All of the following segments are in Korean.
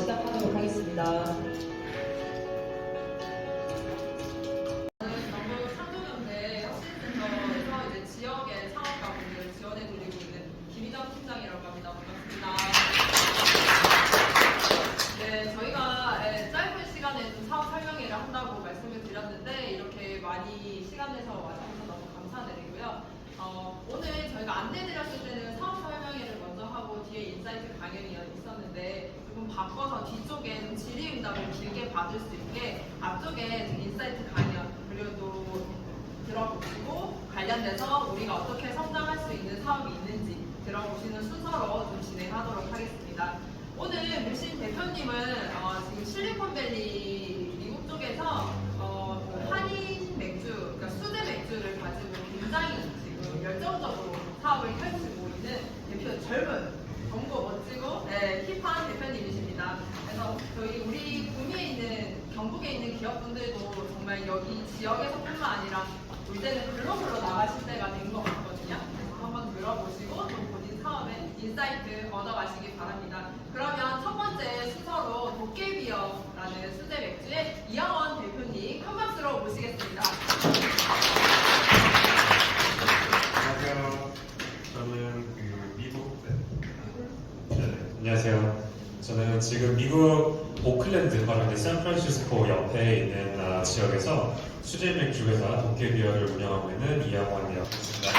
시작하도록 하겠습니다. 경북 창조경제 혁신센터에서 이제 지역의 창업가분들을 지원해드리고 있는 김희정 팀장이라고 합니다. 반갑습니다. 네, 저희가 짧은 시간에 좀 사업 설명회를 한다고 말씀을 드렸는데 이렇게 많이 시간 내서 와주셔서 너무 감사드리고요. 오늘 저희가 안내드렸을 때는 사업 설명회를 먼저 하고 뒤에 인사이트 강연이 있었는데 조금 바꿔서 뒤쪽에 좀 질의응답을 길게 받을 수 있게 앞쪽에 좀 인사이트 강연 그리고 또 들어보시고 관련돼서 우리가 어떻게 성장할 수 있는 사업이 있는지 들어보시는 순서로 좀 진행하도록 하겠습니다. 오늘 모신 대표님은 지금 실리콘밸리 미국 쪽에서 그 한인 맥주, 그러니까 수제 맥주를 가지고 굉장히 지금 열정적으로 사업을 펼치고 있는 대표 젊은 젊고 멋지고 힙한 대표님이십니다. 그래서 저희 우리 구미에 있는 경북에 있는 기업분들도 정말 여기 지역에서뿐만 아니라 이제는 글로벌로 나가실 때가 된 것 같거든요. 그래서 한번 들어보시고 또 본인 사업의 인사이트 얻어가시기 바랍니다. 그러면 첫 번째 순서로 도깨비어라는 수제 맥주의 이영원 대표님 큰 박수로 모시겠습니다. 안녕하세요. 저는 안녕하세요. 저는 지금 미국 오클랜드, 바로 이제 샌프란시스코 옆에 있는 지역에서 수제 맥주 회사 도깨비어를 운영하고 있는 이영원이라고 합니다.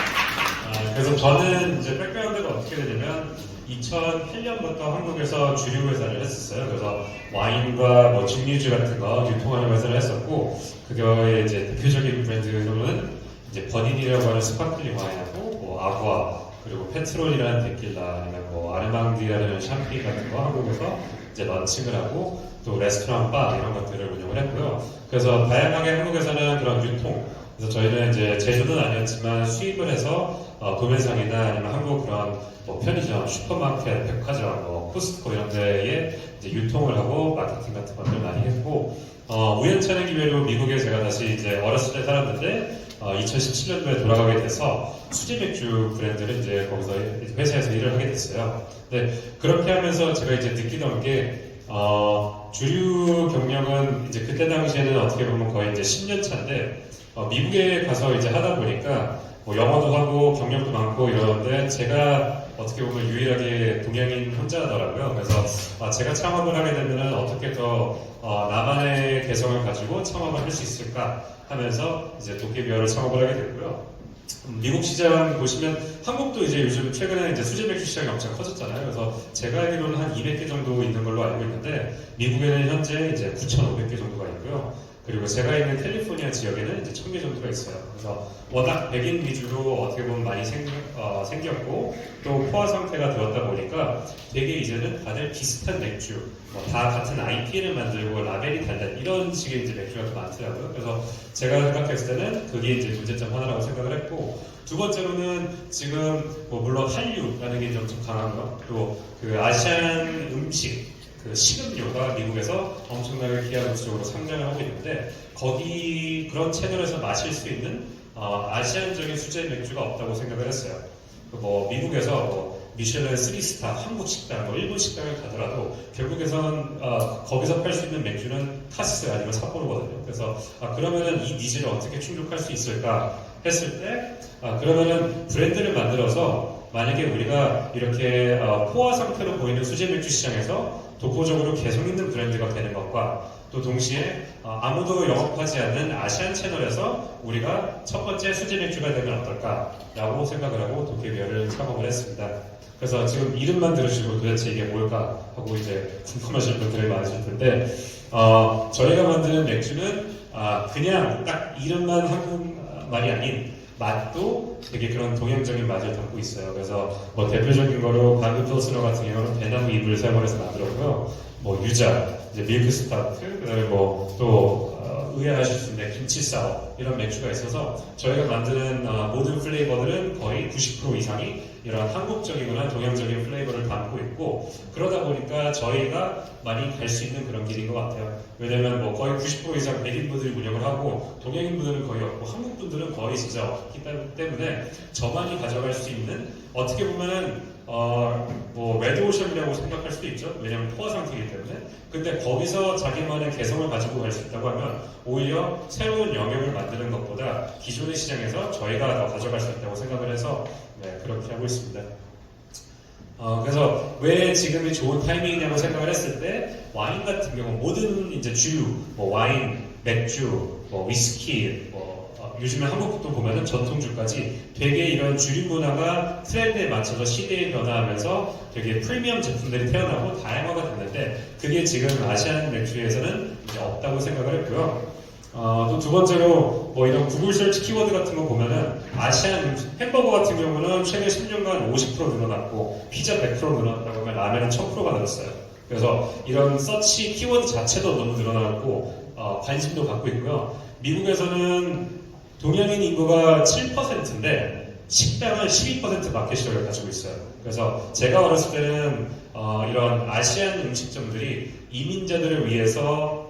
그래서 저는 이제 백그라운드가 어떻게 되냐면 2008년부터 한국에서 주류 회사를 했었어요. 그래서 와인과 뭐 증류주 같은 거 유통하는 회사를 했었고, 그거의 이제 대표적인 브랜드로는 이제 버닌이라고 하는 스파클링 와인하고 뭐 아구아, 그리고 페트롤이라는 데킬라, 아니면 뭐 아르망디라는 샴페인 같은 거 한국에서 이제 런칭을 하고 또 레스토랑, 바 이런 것들을 운영을 했고요. 그래서 다양하게 한국에서는 그런 유통, 그래서 저희는 이제 제조는 아니었지만 수입을 해서 도매상이나 아니면 한국 그런 뭐 편의점, 슈퍼마켓, 백화점, 뭐 코스트코 이런 데에 이제 유통을 하고 마케팅 같은 것들을 많이 했고, 우연찮은 기회로 미국에 제가 다시 이제 어렸을 때 살았는데 2017년도에 돌아가게 돼서 수제 맥주 브랜드를 이제 거기서 회사에서 일을 하게 됐어요. 근데 그렇게 하면서 제가 이제 느끼던 게 주류 경력은 이제 그때 당시에는 어떻게 보면 거의 이제 10년 차인데 미국에 가서 이제 하다 보니까 뭐 영어도 하고 경력도 많고 이러는데 제가 어떻게 보면 유일하게 동양인 혼자더라고요. 그래서 제가 창업을 하게 되면 어떻게 더 나만의 개성을 가지고 창업을 할 수 있을까 하면서 이제 도깨비어를 창업을 하게 됐고요. 미국 시장 보시면 한국도 이제 요즘 최근에 이제 수제 맥주 시장이 엄청 커졌잖아요. 그래서 제가 알기로는 한 200개 정도 있는 걸로 알고 있는데 미국에는 현재 이제 9,500개 정도가 있고요. 그리고 제가 있는 캘리포니아 지역에는 이제 1000개 정도가 있어요. 그래서 워낙 백인 위주로 어떻게 보면 많이 생겼고 또 포화 상태가 되었다 보니까 되게 이제는 다들 비슷한 맥주, 뭐 다 같은 IP를 만들고 라벨이 달라 이런 식의 이제 맥주가 더 많더라고요. 그래서 제가 생각했을 때는 그게 이제 문제점 하나라고 생각을 했고, 두 번째로는 지금 뭐 물론 한류라는 게 좀 강하고요. 또 그 아시안 음식, 그 식음료가 미국에서 엄청나게 기하급수적으로 상장을 하고 있는데 거기 그런 채널에서 마실 수 있는 아시안적인 수제 맥주가 없다고 생각을 했어요. 뭐 미국에서 뭐 미슐랭 3스타, 한국 식당, 뭐 일본 식당을 가더라도 결국에선 거기서 팔 수 있는 맥주는 카스 아니면 삿포로거든요. 그래서 그러면은 이 니즈를 어떻게 충족할 수 있을까 했을 때 그러면은 브랜드를 만들어서 만약에 우리가 이렇게 포화 상태로 보이는 수제 맥주 시장에서 독보적으로 개성 있는 브랜드가 되는 것과 또 동시에 아무도 영업하지 않는 아시안 채널에서 우리가 첫 번째 수제 맥주가 되면 어떨까라고 생각을 하고 도깨비어를 창업을 했습니다. 그래서 지금 이름만 들으시고 도대체 이게 뭘까 하고 이제 궁금하실 분들이 많으실 텐데 저희가 만드는 맥주는 그냥 딱 이름만 한국말이 아닌 맛도 되게 그런 동양적인 맛을 담고 있어요. 그래서 뭐 대표적인 거로 바그 필스너 같은 경우는 대나무 잎을 사용해서 만들었고요. 뭐 유자, 이제 밀크 스타트, 그다음에 뭐 또 의아하실 수 있는 김치 사워 이런 맥주가 있어서 저희가 만드는 모든 플레이버들은 거의 90% 이상이 이런 한국적이거나 동양적인 플레이버를 담고 있고, 그러다 보니까 저희가 많이 갈 수 있는 그런 길인 것 같아요. 왜냐면 뭐 거의 90% 이상 백인분들이 운영을 하고 동양인분들은 거의 없고 한국분들은 거의 진짜 없기 때문에 저만이 가져갈 수 있는, 어떻게 보면은 뭐 레드오션이라고 생각할 수도 있죠. 왜냐하면 포화 상태이기 때문에. 근데 거기서 자기만의 개성을 가지고 갈 수 있다고 하면 오히려 새로운 영역을 만드는 것보다 기존의 시장에서 저희가 더 가져갈 수 있다고 생각을 해서 네, 그렇게 하고 있습니다. 그래서 왜 지금이 좋은 타이밍이냐고 생각을 했을 때 와인 같은 경우 모든 이제 주류, 뭐 와인, 맥주, 뭐 위스키, 요즘에 한국도 보면은 전통주까지 되게 이런 주류 문화가 트렌드에 맞춰서 시대에 변화하면서 되게 프리미엄 제품들이 태어나고 다양화가 됐는데 그게 지금 아시안 맥주에서는 이제 없다고 생각을 했고요. 또 두 번째로 뭐 이런 구글 서치 키워드 같은 거 보면은 아시안 햄버거 같은 경우는 최근 10년간 50% 늘어났고 피자 100% 늘어났다고 하면 라면은 1000%가 늘었어요. 그래서 이런 서치 키워드 자체도 너무 늘어났고 관심도 갖고 있고요. 미국에서는 동양인 인구가 7%인데 식당은 12% 마켓시어를 가지고 있어요. 그래서 제가 어렸을 때는 이런 아시안 음식점들이 이민자들을 위해서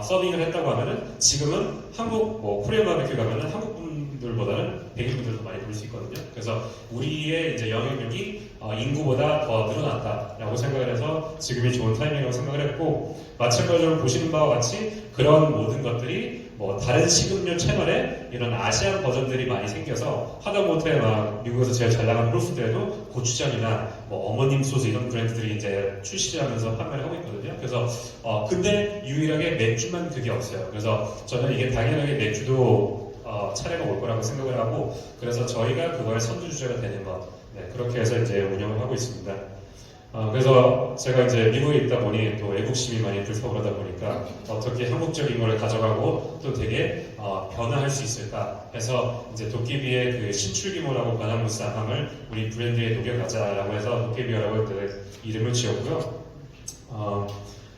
서빙을 했다고 하면은 지금은 한국 코리안 바베큐 가면은 한국 분들보다는 백인 분들도 많이 볼 수 있거든요. 그래서 우리의 이제 영향력이 인구보다 더 늘어났다라고 생각을 해서 지금이 좋은 타이밍이라고 생각을 했고 마찬가지로 보시는 바와 같이 그런 모든 것들이 뭐 다른 식음료 채널에 이런 아시안 버전들이 많이 생겨서 하다못해 막 미국에서 제일 잘 나가는 홀푸드에도 고추장이나 뭐 어머님 소스 이런 브랜드들이 이제 출시하면서 판매를 하고 있거든요. 그래서 근데 유일하게 맥주만 그게 없어요. 그래서 저는 이게 당연하게 맥주도 차례가 올 거라고 생각을 하고 그래서 저희가 그걸 선두주자가 되는 것 그렇게 해서 이제 운영을 하고 있습니다. 그래서 제가 이제 미국에 있다 보니 또 애국심이 많이 불타오르다 보니까 어떻게 한국적인 걸 가져가고 또 되게 변화할 수 있을까 해서 이제 도깨비의 그 신출 규모라고 변화무쌍함을 우리 브랜드에 녹여가자라고 해서 도깨비어라고 이름을 지었고요.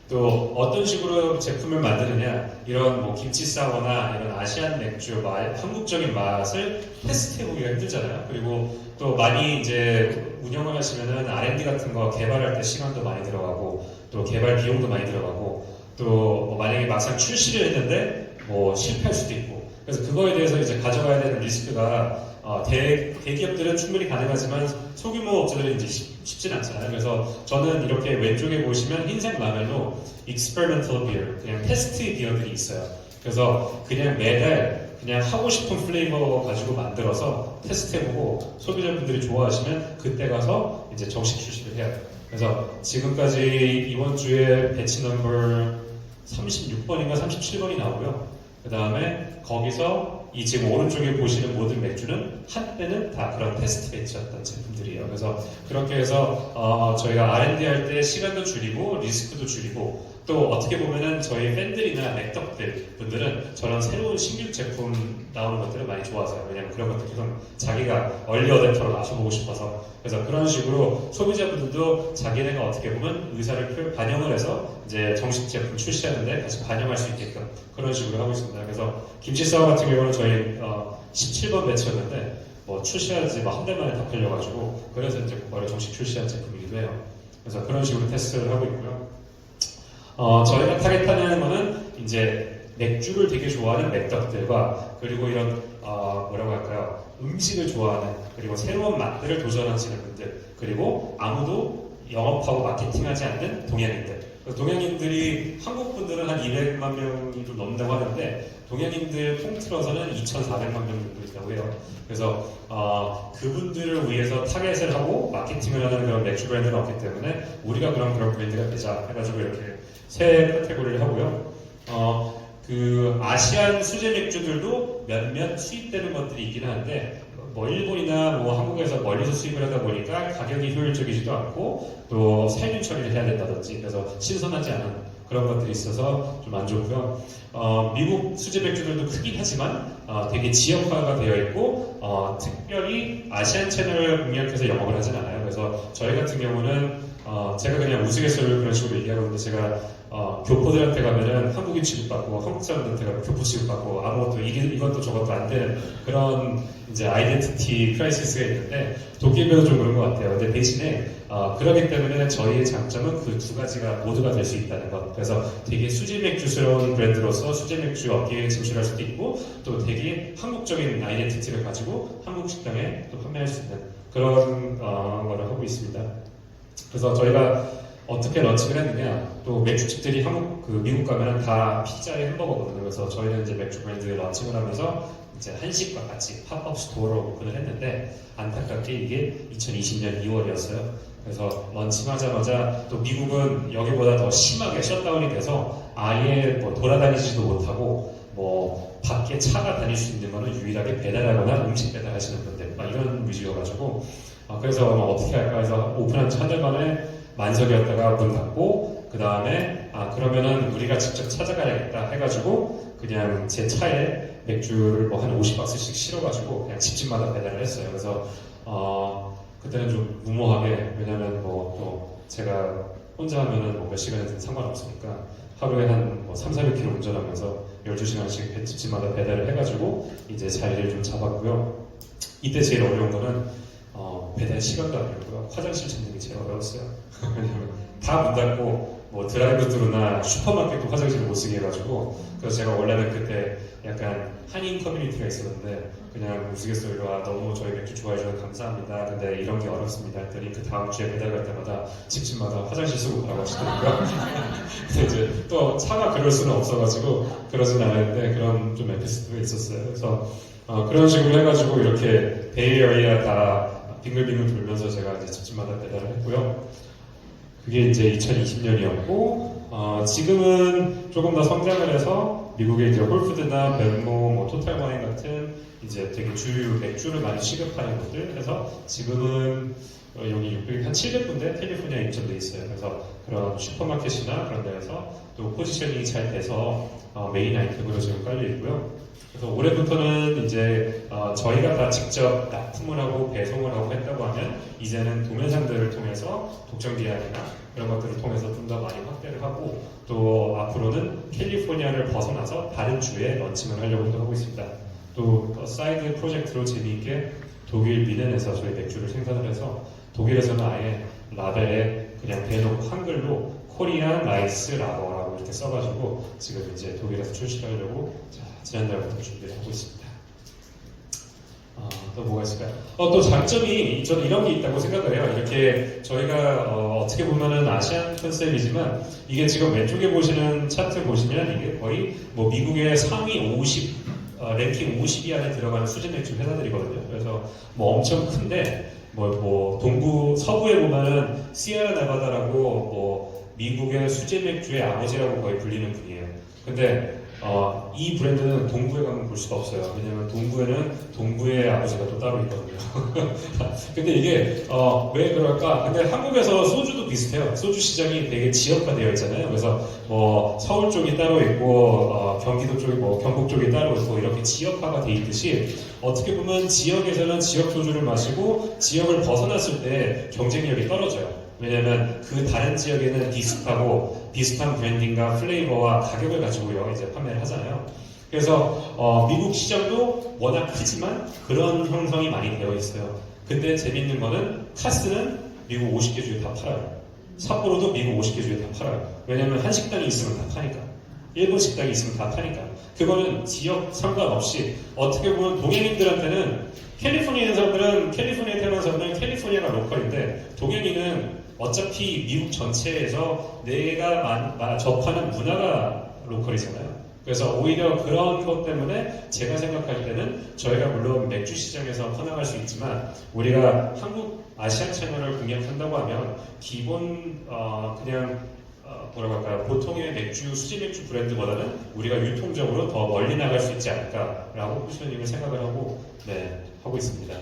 또 어떤 식으로 제품을 만드느냐 이런 뭐 김치 사워나 이런 아시안 맥주 한국적인 맛을 테스트해보기가 힘들잖아요. 그리고 또 많이 이제 운영을 하시면은 R&D 같은 거 개발할 때 시간도 많이 들어가고 또 개발 비용도 많이 들어가고 또뭐 만약에 막상 출시를 했는데 뭐 실패할 수도 있고 그래서 그거에 대해서 이제 가져가야 되는 리스크가 대기업들은 충분히 가능하지만 소규모 업체들은 이제 쉽진 않잖아요. 그래서 저는 이렇게 왼쪽에 보시면 흰색 라멜로 experimental beer, 그냥 테스트 비어들이 있어요. 그래서 그냥 매달 그냥 하고 싶은 플레이버 가지고 만들어서 테스트해보고 소비자분들이 좋아하시면 그때 가서 이제 정식 출시를 해요. 그래서 지금까지 이번 주에 배치 넘버 36번인가 37번이 나오고요. 그 다음에 거기서 이 지금 오른쪽에 보시는 모든 맥주는 한때는 다 그런 테스트 배치였던 제품들이에요. 그래서 그렇게 해서 저희가 R&D 할 때 시간도 줄이고 리스크도 줄이고 또 어떻게 보면은 저희 팬들이나 맥덕들 분들은 저런 새로운 신규 제품 나오는 것들을 많이 좋아하세요. 왜냐면 그런 것들 계속 자기가 얼리 어댑터로 마셔보고 싶어서 그래서 그런 식으로 소비자분들도 자기네가 어떻게 보면 의사를 반영을 해서 이제 정식 제품 출시하는데 같이 반영할 수 있게끔 그런 식으로 하고 있습니다. 그래서 김치 사워 같은 경우는 저희 17번 배치였는데 뭐 출시하지 한 달 만에 다 팔려가지고 그래서 이제 바로 정식 출시한 제품이기도 해요. 그래서 그런 식으로 테스트를 하고 있고요. 저희가 타겟하는 거는 이제 맥주를 되게 좋아하는 맥덕들과 그리고 이런 뭐라고 할까요? 음식을 좋아하는 그리고 새로운 맛들을 도전하시는 분들 그리고 아무도 영업하고 마케팅하지 않는 동양인들. 동양인들이 한국 분들은 한 200만 명이 좀 넘는다고 하는데 동양인들 통틀어서는 2,400만 명 정도 있다고 해요. 그래서 그분들을 위해서 타겟을 하고 마케팅을 하는 그런 맥주 브랜드는 없기 때문에 우리가 그런 브랜드가 되자 해가지고 이렇게 새 카테고리를 하고요. 그 아시안 수제 맥주들도 몇몇 수입되는 것들이 있긴 한데 뭐 일본이나 뭐 한국에서 멀리서 수입을 하다 보니까 가격이 효율적이지도 않고 또 살균 처리를 해야 된다든지 그래서 신선하지 않은 그런 것들이 있어서 좀 안 좋고요. 미국 수제 맥주들도 크긴 하지만 되게 지역화가 되어 있고 특별히 아시안 채널을 공략해서 영업을 하진 않아요. 그래서 저희 같은 경우는 제가 그냥 우스갯소리로 그런 식으로 얘기하는데 제가 교포들한테 가면은 한국인 취급받고 한국 사람들한테 가면 교포 취급받고 아무것도 이것도 저것도 안 되는 그런 이제 아이덴티티 크라이시스가 있는데 도깨비도 좀 그런 것 같아요. 근데 대신에 그렇기 때문에 저희의 장점은 그 두 가지가 모두가 될 수 있다는 것. 그래서 되게 수제 맥주스러운 브랜드로서 수제 맥주 업계에 진출할 수도 있고 또 되게 한국적인 아이덴티티를 가지고 한국 식당에 또 판매할 수 있는 그런 거를 하고 있습니다. 그래서 저희가 어떻게 런칭을 했느냐, 또 맥주집들이 미국 가면은 다 피자에 햄버거거든요. 그래서 저희는 이제 맥주 브랜드 런칭을 하면서 이제 한식과 같이 팝업 스토어를 오픈을 했는데, 안타깝게 이게 2020년 2월이었어요. 그래서 런칭하자마자 또 미국은 여기보다 더 심하게 셧다운이 돼서 아예 뭐 돌아다니지도 못하고 뭐 밖에 차가 다닐 수 있는 거는 유일하게 배달하거나 음식 배달하시는 분들 막 이런 위주여가지고 그래서 어떻게 할까 해서 오픈한 지 한 달 만에 만석이었다가 문 닫고, 그 다음에 그러면은 우리가 직접 찾아가야겠다 해가지고 그냥 제 차에 맥주를 뭐 한 50박스씩 실어가지고 그냥 집집마다 배달을 했어요. 그래서 그때는 좀 무모하게, 왜냐면 뭐 또 제가 혼자 하면은 뭐 몇 시간이든 상관없으니까 하루에 한 뭐 3-400km 운전하면서 12시간씩 집집마다 배달을 해가지고 이제 자리를 좀 잡았고요. 이때 제일 어려운 거는 배달 시간도 아니었고요. 화장실 찾는 게 제일 어려웠어요. 왜냐면 다 문 닫고 뭐 드라이브스루나 슈퍼마켓도 화장실을 못 쓰게 해가지고, 그래서 제가 원래는 그때 약간 한인 커뮤니티가 있었는데 그냥 우스갯소리로 너무 저희 맥주 좋아해 주셔서 감사합니다. 근데 이런 게 어렵습니다 했더니 그 다음 주에 배달 갈 때마다 집집마다 화장실 쓰고 가라고 하시더라고요. 근데 이제 또 차가 그럴 수는 없어가지고 그러진 않았는데 그런 좀 에피소드가 있었어요. 그래서 그런 식으로 해가지고 이렇게 베이에리아 다 빙글빙글 돌면서 제가 이제 집집마다 배달을 했고요. 그게 이제 2020년이었고, 지금은 조금 더 성장을 해서 미국의 이제 홀푸드나 벨모, 뭐 토탈와인 같은 이제 되게 주류 맥주를 많이 취급하는 곳들 해서 지금은 여기 한 700군데 캘리포니아에 입점돼 있어요. 그래서 그런 슈퍼마켓이나 그런 데에서 또 포지셔닝이 잘 돼서 메인 아이템으로 지금 깔려 있고요. 그래서 올해부터는 이제 저희가 다 직접 납품을 하고 배송을 하고 했다고 하면 이제는 도매상들을 통해서 독점 계약이나 이런 것들을 통해서 좀 더 많이 확대를 하고, 또 앞으로는 캘리포니아를 벗어나서 다른 주에 런칭을 하려고 하고 있습니다. 또 사이드 프로젝트로 재미있게 독일 미넨에서 저희 맥주를 생산을 해서 독일에서는 아예 라벨에 그냥 대놓고 한글로 코리안 라이스 라거라고 이렇게 써가지고 지금 이제 독일에서 출시하려고 지난달부터 준비를 하고 있습니다. 또 뭐가 있을까요? 또 장점이 저는 이런 게 있다고 생각을 해요. 이렇게 저희가 어떻게 보면은 아시안 컨셉이지만 이게 지금 왼쪽에 보시는 차트 보시면 이게 거의 뭐 미국의 상위 50 랭킹 50위 안에 들어가는 수제 맥주 회사들이거든요. 그래서 뭐 엄청 큰데 뭐 동부 서부에 보면은 시에라 네바다라고 뭐 미국의 수제 맥주의 아버지라고 거의 불리는 분이에요. 근데 이 브랜드는 동부에 가면 볼 수가 없어요. 왜냐면 동부에는 동부의 아버지가 또 따로 있거든요. 근데 이게 왜 그럴까? 근데 한국에서 소주도 비슷해요. 소주 시장이 되게 지역화되어 있잖아요. 그래서 뭐 서울 쪽이 따로 있고 경기도 쪽이 뭐 경북 쪽이 따로 있고 이렇게 지역화가 돼 있듯이 어떻게 보면 지역에서는 지역 소주를 마시고 지역을 벗어났을 때 경쟁력이 떨어져요. 왜냐면 그 다른 지역에는 비슷한 브랜딩과 플레이버와 가격을 가지고요 이제 판매를 하잖아요. 그래서 미국 시장도 워낙 크지만 그런 형성이 많이 되어 있어요. 근데 재밌는 거는 카스는 미국 50개 주에 다 팔아요. 삿포로도 미국 50개 주에 다 팔아요. 왜냐면 한 식당이 있으면 다 파니까. 일본 식당이 있으면 다 파니까. 그거는 지역 상관없이 어떻게 보면 동양인들한테는 캘리포니아에 있는 사람들은 캘리포니아에 태어난 사람들은 캘리포니아가 로컬인데 동양인은 어차피 미국 전체에서 내가 접하는 문화가 로컬이잖아요. 그래서 오히려 그런 것 때문에 제가 생각할 때는 저희가 물론 맥주 시장에서 커나갈 수 있지만 우리가 한국 아시안 채널을 공략한다고 하면 기본 뭐라고 할까요? 보통의 맥주, 수제 맥주 브랜드보다는 우리가 유통적으로 더 멀리 나갈 수 있지 않을까라고 포지셔닝을 생각을 하고 하고 있습니다.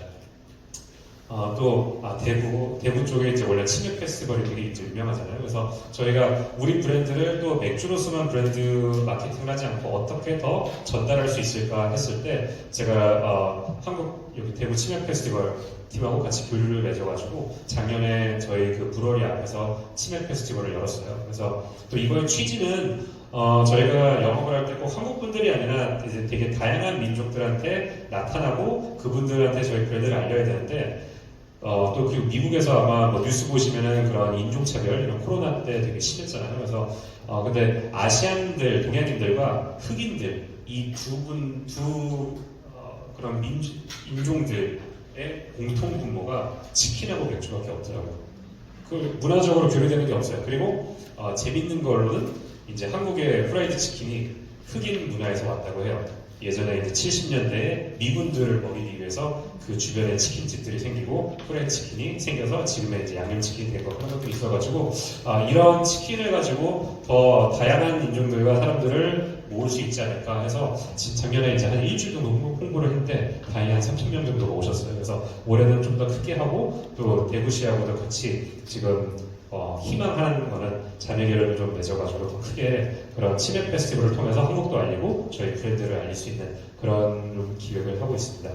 대구 쪽에 이제 원래 치맥 페스티벌이 되게 이제 유명하잖아요. 그래서 저희가 우리 브랜드를 또 맥주로서만 브랜드 마케팅을 하지 않고 어떻게 더 전달할 수 있을까 했을 때 제가 한국 여기 대구 치맥 페스티벌 팀하고 같이 교류를 맺어가지고 작년에 저희 그 브러리 앞에서 치맥 페스티벌을 열었어요. 그래서 또 이거의 취지는 저희가 영업을 할 때 꼭 한국 분들이 아니라 이제 되게 다양한 민족들한테 나타나고 그분들한테 저희 브랜드를 알려야 되는데 또 그리고 미국에서 아마 뭐 뉴스 보시면은 그런 인종차별 이런 코로나 때 되게 심했잖아요. 그래서 근데 아시안들, 동양인들과 흑인들 이 두 그런 인종들 공통 분모가 치킨하고 맥주밖에 없더라고요. 그 문화적으로 교류되는 게 없어요. 그리고 재밌는 걸로는 이제 한국의 프라이드 치킨이 흑인 문화에서 왔다고 해요. 예전에 이제 70년대에 미군들을 먹이기 위해서 그 주변에 치킨집들이 생기고 프라이드 치킨이 생겨서 지금의 이제 양념치킨이 되고 그런 것들이 있어가지고 이런 치킨을 가지고 더 다양한 인종들과 사람들을 모을 수 있지 않을까 해서 작년에 이제 한 일주일 정도 홍보를 했는데 다행히 한 30명 정도가 오셨어요. 그래서 올해는 좀 더 크게 하고 또 대구시하고도 같이 지금 희망하는 거는 자매결연을 좀 맺어가지고 더 크게 그런 치맥 페스티벌을 통해서 한국도 알리고 저희 브랜드를 알릴 수 있는 그런 기획을 하고 있습니다.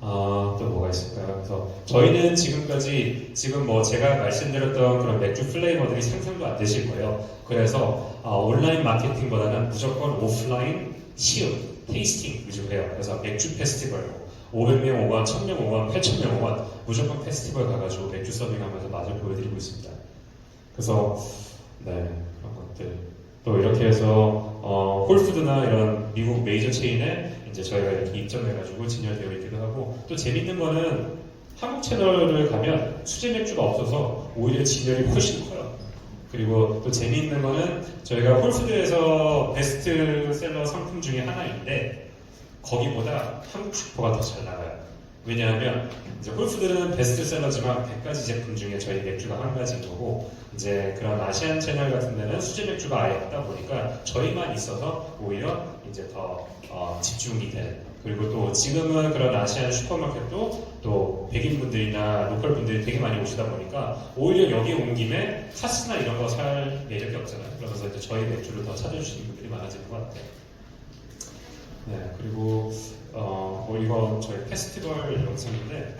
또 뭐가 있을까요? 그래서 저희는 지금까지 지금 뭐 제가 말씀드렸던 그런 맥주 플레이버들이 상상도 안 되실 거예요. 그래서 온라인 마케팅보다는 무조건 오프라인 시음, 테이스팅 위주로 해요. 그래서 맥주 페스티벌 500명 5관, 1000명 5관, 8000명 5관 무조건 페스티벌 가가지고 맥주 서빙하면서 맛을 보여드리고 있습니다. 그래서 네 그런 것들 또 이렇게 해서 홀푸드나 이런 미국 메이저 체인에 이제 저희가 이렇게 입점해가지고 진열되어 있기도 하고 또 재밌는 거는 한국 채널을 가면 수제 맥주가 없어서 오히려 진열이 훨씬 커요. 그리고 또 재미있는 거는 저희가 홀푸드에서 베스트셀러 상품 중에 하나인데 거기보다 한국 슈퍼가 더 잘 나가요. 왜냐하면 이제 홀푸드는 베스트셀러지만 100가지 제품 중에 저희 맥주가 한 가지인 거고 이제 그런 아시안 채널 같은 데는 수제 맥주가 아예 없다 보니까 저희만 있어서 오히려 이제 더 집중이 되는 그리고 또 지금은 그런 아시안 슈퍼마켓도 또 백인분들이나 로컬 분들이 되게 많이 오시다 보니까 오히려 여기 온 김에 카스나 이런 거 살 매력이 없잖아요. 그러면서 이제 저희 맥주를 더 찾아주시는 분들이 많아지는 것 같아요. 네, 그리고 뭐 이거 저희 페스티벌 영상인데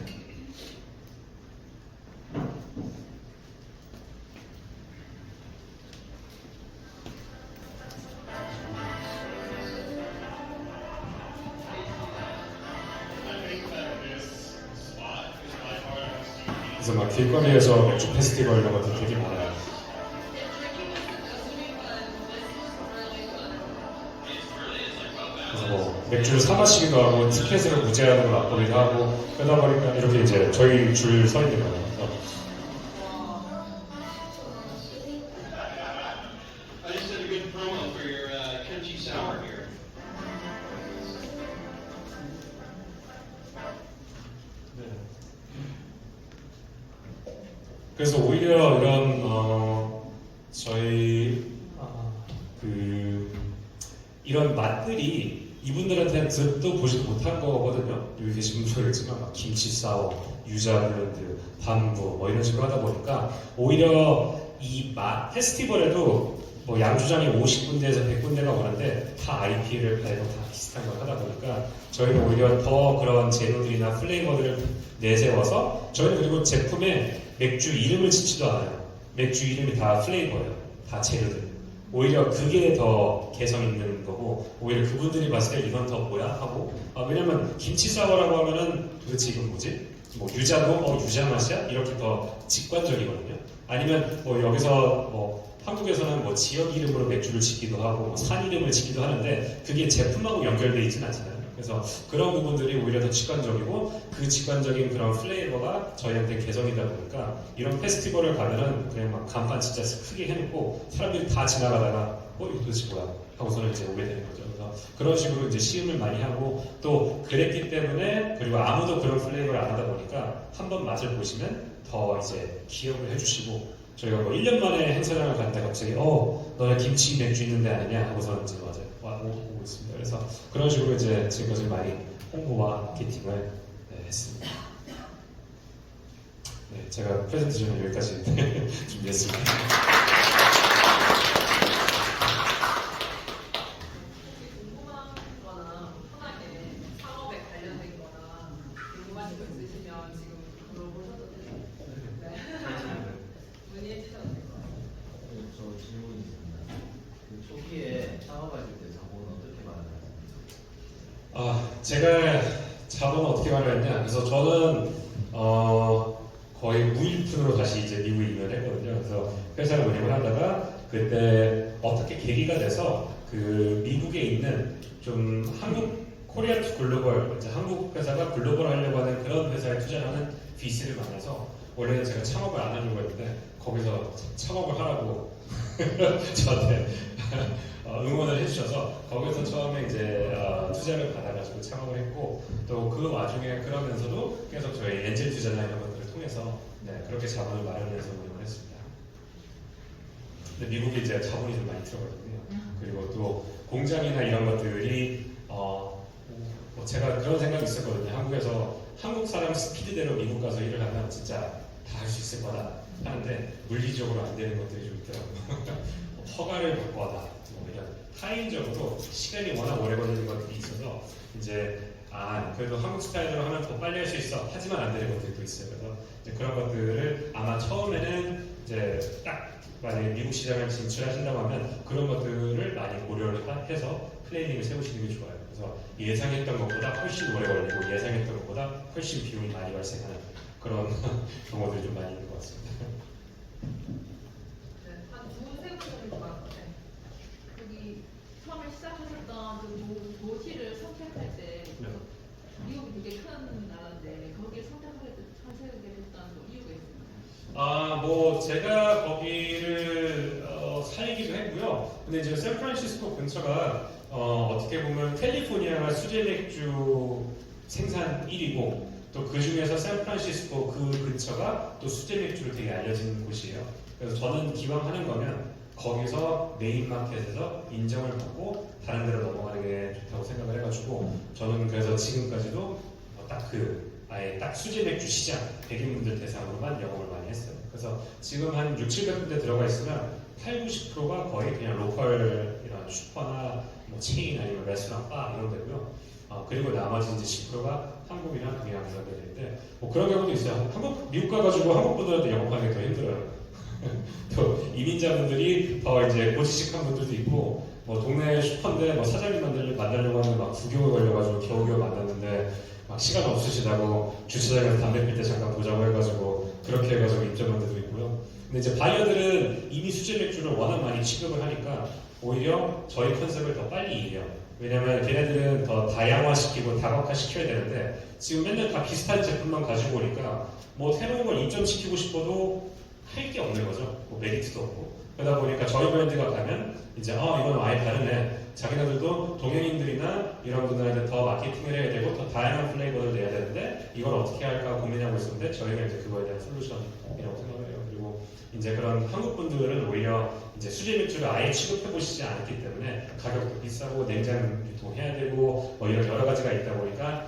그래서 막 길거리에서 맥주 페스티벌 이런 것도 되게 많아요. 그래서 뭐 맥주를 사 마시기도 하고 티켓으로 무제한으로 맛보기도 하고 그러다 보니까 이렇게 이제 저희 줄 서 있는 거예요. I just did a good promo for your kimchi sour here. 네. 그래서 오히려 이런 저희 이런 맛들이 이분들한테는 듣도 보지도 못한 거거든요. 여기 계신 분도 그렇지만 막 김치 사워, 유자 블렌드, 밤부 뭐 이런 식으로 하다 보니까 오히려 이 페스티벌에도 뭐 양주장이 50군데에서 100군데가 오는데 다 IP를 팔고 다 비슷한 걸 하다 보니까 저희는 오히려 더 그런 재료들이나 플레이버들을 내세워서 저희는 그리고 제품에 맥주 이름을 짓지도 않아요. 맥주 이름이 다 플레이버예요. 다 재료들. 오히려 그게 더 개성 있는 거고 오히려 그분들이 봤을 때 이건 더 뭐야 하고 왜냐면 김치 사워라고 하면은 도대체 이건 뭐지? 뭐 유자도 유자 맛이야? 이렇게 더 직관적이거든요. 아니면 뭐 여기서 뭐 한국에서는 뭐 지역 이름으로 맥주를 짓기도 하고 뭐 산 이름을 짓기도 하는데 그게 제품하고 연결되어 있지는 않잖아요. 그래서 그런 부분들이 오히려 더 직관적이고 그 직관적인 그런 플레이버가 저희한테 개성이다 보니까 이런 페스티벌을 가면은 그냥 막 간판 진짜 크게 해놓고 사람들이 다 지나가다가 이거 도대체 뭐야 하고서는 이제 오게 되는 거죠. 그래서 그런 식으로 이제 시음을 많이 하고 또 그랬기 때문에 그리고 아무도 그런 플레이버를 안 하다 보니까 한번 맛을 보시면 더 이제 기억을 해주시고 저희가 뭐 1년 만에 행사장을 갔는데 갑자기 너네 김치 맥주 있는데 아니냐 하고서는 이제 오고 있습니다. 그래서 그런 식으로 이제 지금까지 많이 홍보와 마케팅을 했습니다. 네, 제가 프레젠테이션은 여기까지 준비했습니다. 궁금한 거나 편하게 창업에 관련된 거나 궁금하신 거 있으시면 지금 물어보셔도 돼요. 네. 문의해 주셔도 될 것 같아요. 저 질문이 있습니다. 그 초기에 창업하실 때 자본은 어떻게 마련하셨나요? 제가 자본을 어떻게 마련했냐? 그래서 저는 거의 무일푼으로 다시 이제 미국에 이민을 했거든요. 그래서 회사를 운영을 하다가 그때 어떻게 계기가 돼서 그 미국에 있는 좀 한국 코리아 투 글로벌, 이제 한국 회사가 글로벌 하려고 하는 그런 회사에 투자하는 VC를 만나서 원래는 제가 창업을 안 하려고 했는데 거기서 창업을 하라고 저한테 응원을 해주셔서 거기서 처음에 이제 투자를 받아가지고 창업을 했고 또 그 와중에 그러면서도 계속 저희 엔젤 투자나 이런 것들을 통해서 그렇게 자본을 마련해서 운영을 했습니다. 근데 미국이 이제 자본이 좀 많이 들어가거든요. 그리고 또 공장이나 이런 것들이 뭐 제가 그런 생각이 있었거든요. 한국에서 한국 사람 스피드대로 미국 가서 일을 하면 진짜 다 할 수 있을 거다 하는데 물리적으로 안 되는 것들이 좀 있더라고요. 허가를 받고 하다 뭐 이런 타임적으로 시간이 워낙 오래 걸리는 것들이 있어서 이제 그래도 한국 스타일대로 하면 더 빨리 할 수 있어 하지만 안 되는 것들도 있어요. 그래서 이제 그런 것들을 아마 처음에는 이제 딱 만약에 미국 시장을 진출하신다고 하면 그런 것들을 많이 고려를 해서 플래닝을 세우시는 게 좋아요. 그래서 예상했던 것보다 훨씬 오래 걸리고 예상했던 것보다 훨씬 비용이 많이 발생하는 그런 경우들이 좀 많이 있는 것 같습니다. 네, 한 두세 분 정도만. 네. 여기 처음에 시작하셨던 그 도시를 선택할 때 미국이 되게 큰 나라인데 거기에 선택하게 됐던 뭐 이유가 있을까요? 뭐 제가 거기를 살기도 했고요. 근데 이제 샌프란시스코 근처가 어떻게 보면 캘리포니아가 수제 맥주 생산 1위고 또 그 중에서 샌프란시스코 그 근처가 또 수제 맥주로 되게 알려진 곳이에요. 그래서 저는 기왕 하는 거면 거기서 메인 마켓에서 인정을 받고 다른 데로 넘어가는 게 좋다고 생각을 해가지고 저는 그래서 지금까지도 아예 딱 수제 맥주 시장 백인분들 대상으로만 영업을 많이 했어요. 그래서 지금 한 6,700군데 들어가 있으면 80~90%가 거의 그냥 로컬 이런 슈퍼나 뭐 체인 아니면 레스토랑, 바 이런 데고요. 그리고 나머지 이제 10%가 한국이나 그냥 그런 데인데 뭐 그런 경우도 있어요. 미국 가가지고 한국 분들한테 영업하는 게 더 힘들어요. 또 이민자분들이 더 이제 고지식한 분들도 있고 뭐 동네 슈퍼인데 뭐 사장님 만나려고 하는데 막 9개월 걸려가지고 겨우겨우 만났는데 막 시간 없으시다고 주차장에서 담배 필 때 잠깐 보자고 해가지고 그렇게 해가지고 입점한 데도 있고요. 근데 이제 바이어들은 이미 수제 맥주를 워낙 많이 취급을 하니까 오히려 저희 컨셉을 더 빨리 이해해요. 왜냐면 걔네들은 더 다양화시키고 다각화시켜야 되는데 지금 맨날 다 비슷한 제품만 가지고 오니까 뭐 새로운 걸 입점시키고 싶어도 할 게 없는 거죠. 뭐 메리트도 없고. 그러다 보니까 저희 브랜드가 가면 이제 이건 아예 다르네. 자기네들도 동양인들이나 이런 분들한테 더 마케팅을 해야 되고 더 다양한 플레이버를 내야 되는데 이걸 어떻게 할까 고민하고 있었는데 저희가 이제 그거에 대한 솔루션이라고 생각을 해요. 그리고 이제 그런 한국 분들은 오히려 이제 수제 맥주를 아예 취급해 보시지 않았기 때문에 가격도 비싸고 냉장 유통해야 되고 뭐 이런 여러 가지가 있다 보니까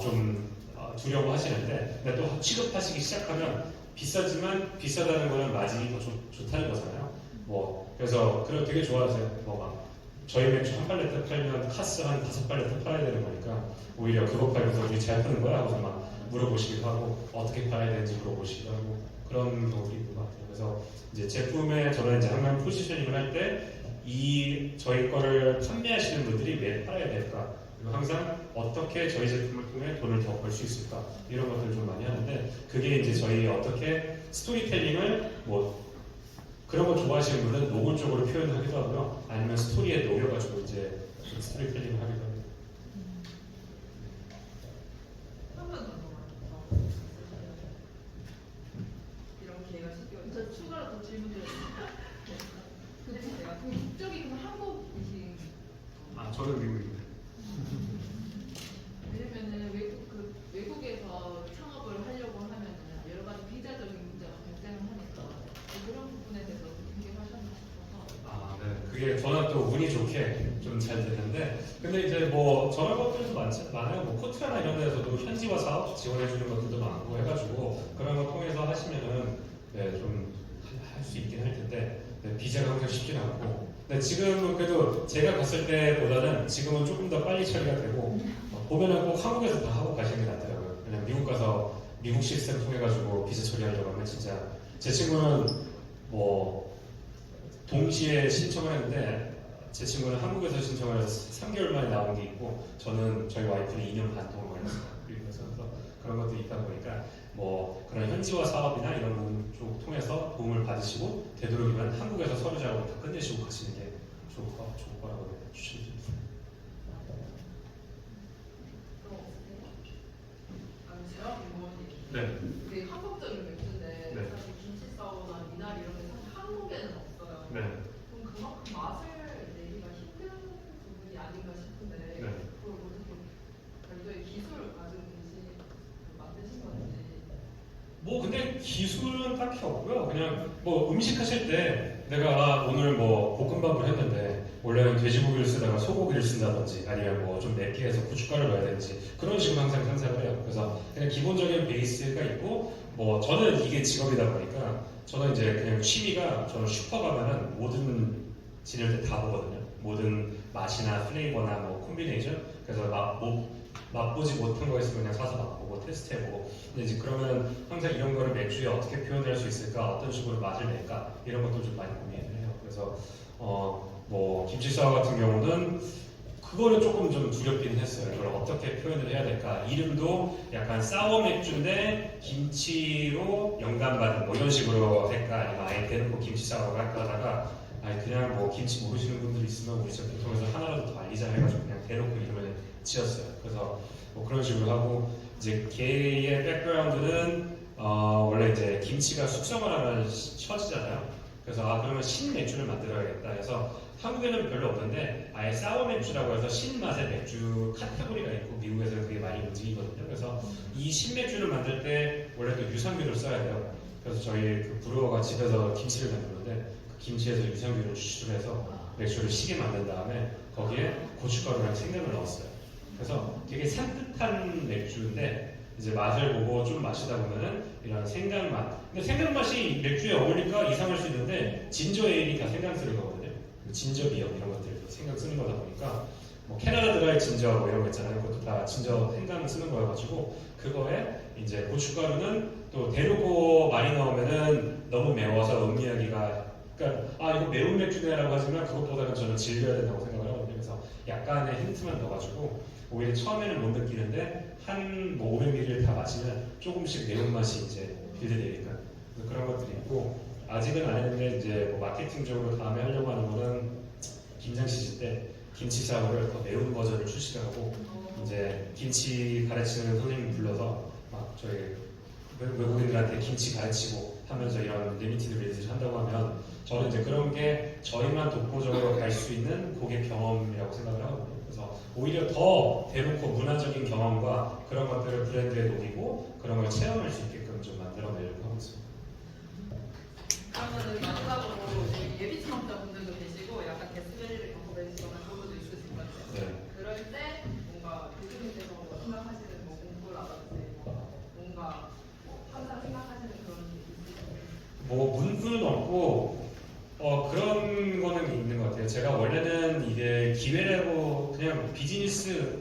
좀 두려워 하시는데 근데 또 취급하시기 시작하면 비싸지만 비싸다는 거는 마진이 더 좋다는 거잖아요. 뭐 그래서 그걸 되게 좋아하세요. 뭐 막 저희 맥주 한 팔레트 팔면 카스 한 5팔레트 팔아야 되는 거니까 오히려 그거 팔면서 우리 잘 파는 거야 하고서 막 물어보시기도 하고 어떻게 팔아야 되는지 물어보시기도 하고 그런 경우도 있는 것 같아요. 그래서 이제 제품에 저는 이제 항상 포지셔닝을 할 때 이 저희 거를 판매하시는 분들이 왜 팔아야 될까? 그리고 항상 어떻게 저희 제품을 통해 돈을 더 벌 수 있을까? 이런 것들을 좀 많이 하는데 그게 이제 저희 어떻게 스토리텔링을 뭐 그런 거 좋아하시는 분은 노골적으로 표현하기도 하고요. 아니면 스토리에 녹여가지고 이제 스토리텔링을 하기도 합니다. 한번 더 이런 기회가 생겨. 저 추가로 더 질문드렸습니다. 근데 제가 그 국적이 그럼 한국이신 저는 미국입니다. 왜냐면은 외국에서 창업을 하려고 하면은 여러 가지 비자적인 문제가 발생을 하니까 그런 부분에 대해서 어떻게 하셨나 싶어서. 네. 그게 저는 또 운이 좋게 좀 잘 됐는데, 근데 이제 뭐 저런 것들도 많아요. 뭐 코트라나 이런 데서도 현지화 사업 지원해주는 것들도 많고 해가지고 그런 거 통해서 하시면은 좀 할 수 있긴 할 텐데 비자가 항상 쉽진 않고. 근데 지금은 그래도 제가 갔을 때보다는 지금은 조금 더 빨리 처리가 되고 보면은 꼭 한국에서 다 하고 가시는 게 낫더라고요. 그냥 미국 가서 미국 시스템 통해 가지고 비자 처리하려고 하면 진짜 제 친구는 뭐 동시에 신청을 했는데 제 친구는 한국에서 신청을 해서 3개월 만에 나온 게 있고 저는 저희 와이프는 2년 반 동안 걸렸어요. 그래서 그런 것들이 있다 보니까 뭐 그런 현지화 사업이나 이런 부분 쪽 통해서 도움을 받으시고 되도록이면 한국에서 서류 작업을 다 끝내시고 가시는 게 좋을 거라고 추천드립니다. 그거 없으세요? 제가 궁금한 게 네. 되게 한국적인 맥주인데 네. 사실 김치 사우나 미나리 이런 게 사실 한국에는 없어요. 네. 그럼 그만큼 맛을 내기가 힘든 부분이 아닌가 싶은데 네. 그걸 어떻게 별도의 기술을 가지고 만드신 건지. 뭐 근데 기술은 딱히 없고요. 그냥 뭐 음식 하실 때 내가 오늘 뭐 볶음밥을 했는데 원래는 돼지고기를 쓰다가 소고기를 쓴다든지 아니면 뭐 좀 맵게 해서 고춧가루를 넣어야 되는지 그런 식으로 항상 상상을 해요. 그래서 그냥 기본적인 베이스가 있고 뭐 저는 이게 직업이다 보니까 저는 이제 그냥 취미가 저는 슈퍼 가면은 모든 지낼 때 다 보거든요. 모든 맛이나 플레이버나 뭐 콤비네이션 그래서 맛보지 못한 거 있으면 그냥 사서 맛보고 테스트해보고 근데 이제 그러면 항상 이런 거를 맥주에 어떻게 표현할 수 있을까 어떤 식으로 맛을 낼까 이런 것도 좀 많이 고민을 해요. 그래서 뭐 김치 사와 같은 경우는 그거를 조금 좀 두렵긴 했어요. 이걸 어떻게 표현을 해야 될까? 이름도 약간 사워 맥주인데 김치로 영감받은 뭐 이런 식으로 할까? 아니면 아예 대놓고 김치 사워가 할까 하다가 아니 그냥 뭐 김치 모르시는 분들 있으면 우리 저 방송에서 하나라도 더 알리자 해가지고 그냥 대놓고 이름을 지었어요. 그래서 뭐 그런 식으로 하고 이제 걔의 백그라운드는 원래 이제 김치가 숙성을 하면 처지잖아요. 그래서 그러면 신 맥주를 만들어야겠다 해서 한국에는 별로 없는데 아예 사워 맥주라고 해서 신맛의 맥주 카테고리가 있고 미국에서는 그게 많이 움직이거든요. 그래서 이 신맥주를 만들 때 원래 또 유산균을 써야 돼요. 그래서 저희 그 브루어가 집에서 김치를 만드는데 그 김치에서 유산균을 추출해서 맥주를 시게 만든 다음에 거기에 고춧가루랑 생강을 넣었어요. 그래서 되게 산뜻한 맥주인데 이제 맛을 보고 좀 마시다 보면은 이런 생강 맛. 근데 생강 맛이 맥주에 어울릴까 이상할 수 있는데 진저 에일이 다 생강 쓰는 거거든요. 진저 비어 이런 것들 생강 쓰는 거다 보니까 뭐 캐나다 드라이 진저 뭐 이런 거 있잖아요. 그것도 다 진저 생강 쓰는 거여가지고 그거에 이제 고춧가루는 또 대놓고 많이 넣으면은 너무 매워서 음미하기가 그러니까 이거 매운 맥주네라고 하지만 그것보다는 저는 즐겨야 된다고 생각을 하거든요. 그래서 약간의 힌트만 넣어가지고 오히려 처음에는 못 느끼는데 한 뭐 500ml를 다 마시면 조금씩 매운맛이 이제 빌드되니까 그런 것들이 있고 아직은 안 했는데 이제 뭐 마케팅적으로 다음에 하려고 하는 거는 김장 시즌 때 김치 사우를 더 매운 버전을 출시를 하고 이제 김치 가르치는 선생님 불러서 막 저희 외국인들한테 김치 가르치고 하면서 이런 리미티드 릴리즈를 한다고 하면 저는 이제 그런 게 저희만 독보적으로 갈 수 있는 고객 경험이라고 생각을 하거든요. 그래서 오히려 더 대놓고 문화적인 경험과 그런 것들을 브랜드에 녹이고 그런 걸 체험할 수 있게끔 좀 만들어내려고 하고 있습니다. 그러면은 마지막으로 예비 창업자분들도 계시고 약간 데스밸리를 겪어내시거나 그런 분도 있으실 것 같아요. 네. 그럴 때 뭔가 교수님께서 뭐 생각하시는 뭐 공부라든지 뭔가 항상 생각하시는 그런 게 있으신가요? 뭐 문구는 없고 그런 거는 있는 것 같아요. 제가 원래는 이게 기회라고 그냥 비즈니스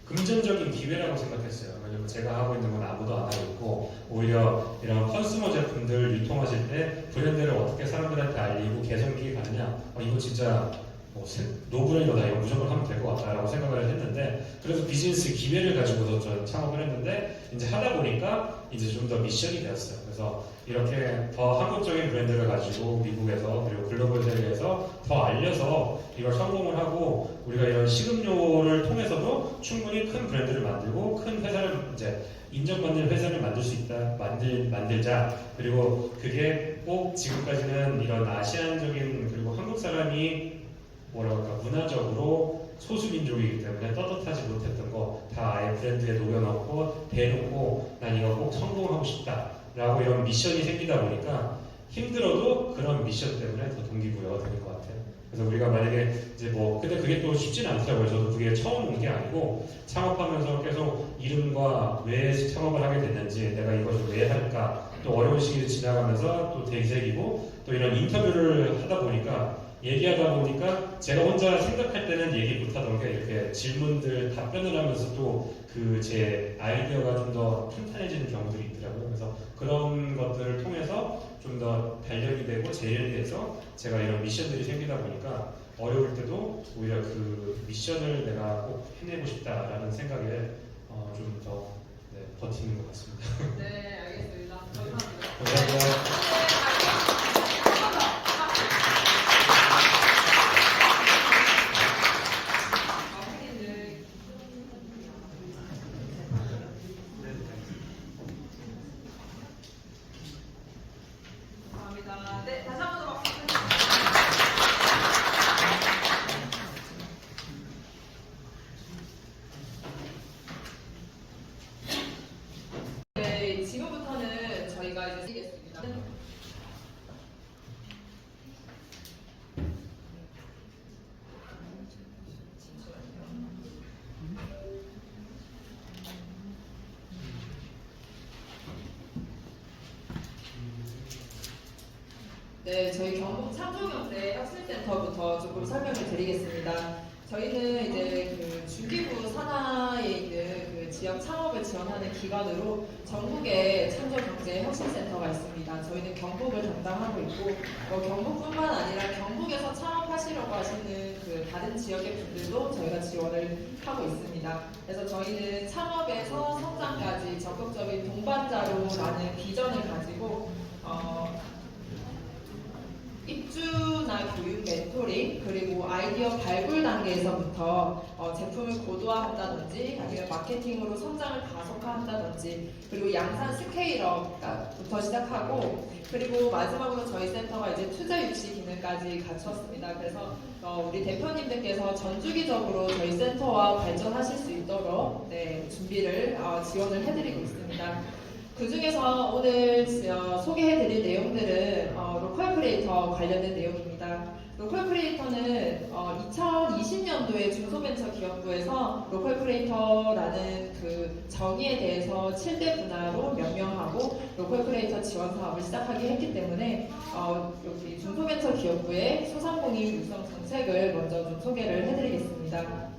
금전적인 기회라고 생각했어요. 왜냐면 제가 하고 있는 건 아무도 안 하고 있고 오히려 이런 컨슈머 제품들 유통하실 때 브랜드를 어떻게 사람들한테 알리고 개성있게 가느냐 이거 진짜 뭐 노브레이너다 이거 무조건 하면 될 것 같다라고 생각을 했는데 그래서 비즈니스 기회를 가지고서 저는 창업을 했는데 이제 하다 보니까 이제 좀 더 미션이 되었어요. 그래서 이렇게 더 한국적인 브랜드를 가지고 미국에서 그리고 글로벌 세계에서 더 알려서 이걸 성공을 하고 우리가 이런 식음료를 통해서도 충분히 큰 브랜드를 만들고 큰 회사를 이제 인정받는 회사를 만들 수 있다 만들자 그리고 그게 꼭 지금까지는 이런 아시안적인 그리고 한국 사람이 뭐랄까 문화적으로 소수민족이기 때문에 떳떳하지 못했던 거 다 아예 브랜드에 녹여넣고 대놓고 난 이거 꼭 성공하고 싶다라고 이런 미션이 생기다 보니까 힘들어도 그런 미션 때문에 더 동기부여가 되는 것 같아요. 그래서 우리가 만약에 이제 근데 그게 또 쉽진 않더라고요. 저도 그게 처음 온 게 아니고 창업하면서 계속 이름과 왜 창업을 하게 됐는지 내가 이것을 왜 할까 또 어려운 시기를 지나가면서 또 되새기고 또 이런 인터뷰를 하다 보니까 얘기하다 보니까 제가 혼자 생각할 때는 얘기 못하던 게 이렇게 질문들 답변을 하면서 또 그 제 아이디어가 좀 더 탄탄해지는 경우들이 있더라고요. 그래서 그런 것들을 통해서 좀 더 단련이 되고 재련이 돼서 제가 이런 미션들이 생기다 보니까 어려울 때도 오히려 그 미션을 내가 꼭 해내고 싶다라는 생각에 좀 더 버티는 것 같습니다. 네, 알겠습니다. 감사합니다. 감사합니다. 네, 저희 경북 창조경제 혁신센터부터 조금 설명을 드리겠습니다. 저희는 이제 그 중기부 산하에 있는 그 지역 창업을 지원하는 기관으로 전국에 창조경제 혁신센터가 있습니다. 저희는 경북을 담당하고 있고 경북뿐만 아니라 경북에서 창업하시려고 하시는 그 다른 지역의 분들도 저희가 지원을 하고 있습니다. 그래서 저희는 창업에서 성장까지 적극적인 동반자로라는 비전을 가지고 입주나 교육 멘토링 그리고 아이디어 발굴 단계에서부터 제품을 고도화한다든지 아니면 마케팅으로 성장을 가속화한다든지 그리고 양산 스케일업부터 시작하고 그리고 마지막으로 저희 센터가 이제 투자 유치 기능까지 갖췄습니다. 그래서 우리 대표님들께서 전주기적으로 저희 센터와 발전하실 수 있도록 준비를 지원을 해드리고 있습니다. 그 중에서 오늘 소개해드릴 내용들은 로컬 크리에이터 관련된 내용입니다. 로컬 크리에이터는 2020년도에 중소벤처기업부에서 로컬 크리에이터라는 그 정의에 대해서 7대 분야로 명명하고 로컬 크리에이터 지원 사업을 시작하게 했기 때문에 여기 중소벤처기업부의 소상공인 육성 정책을 먼저 좀 소개를 해드리겠습니다.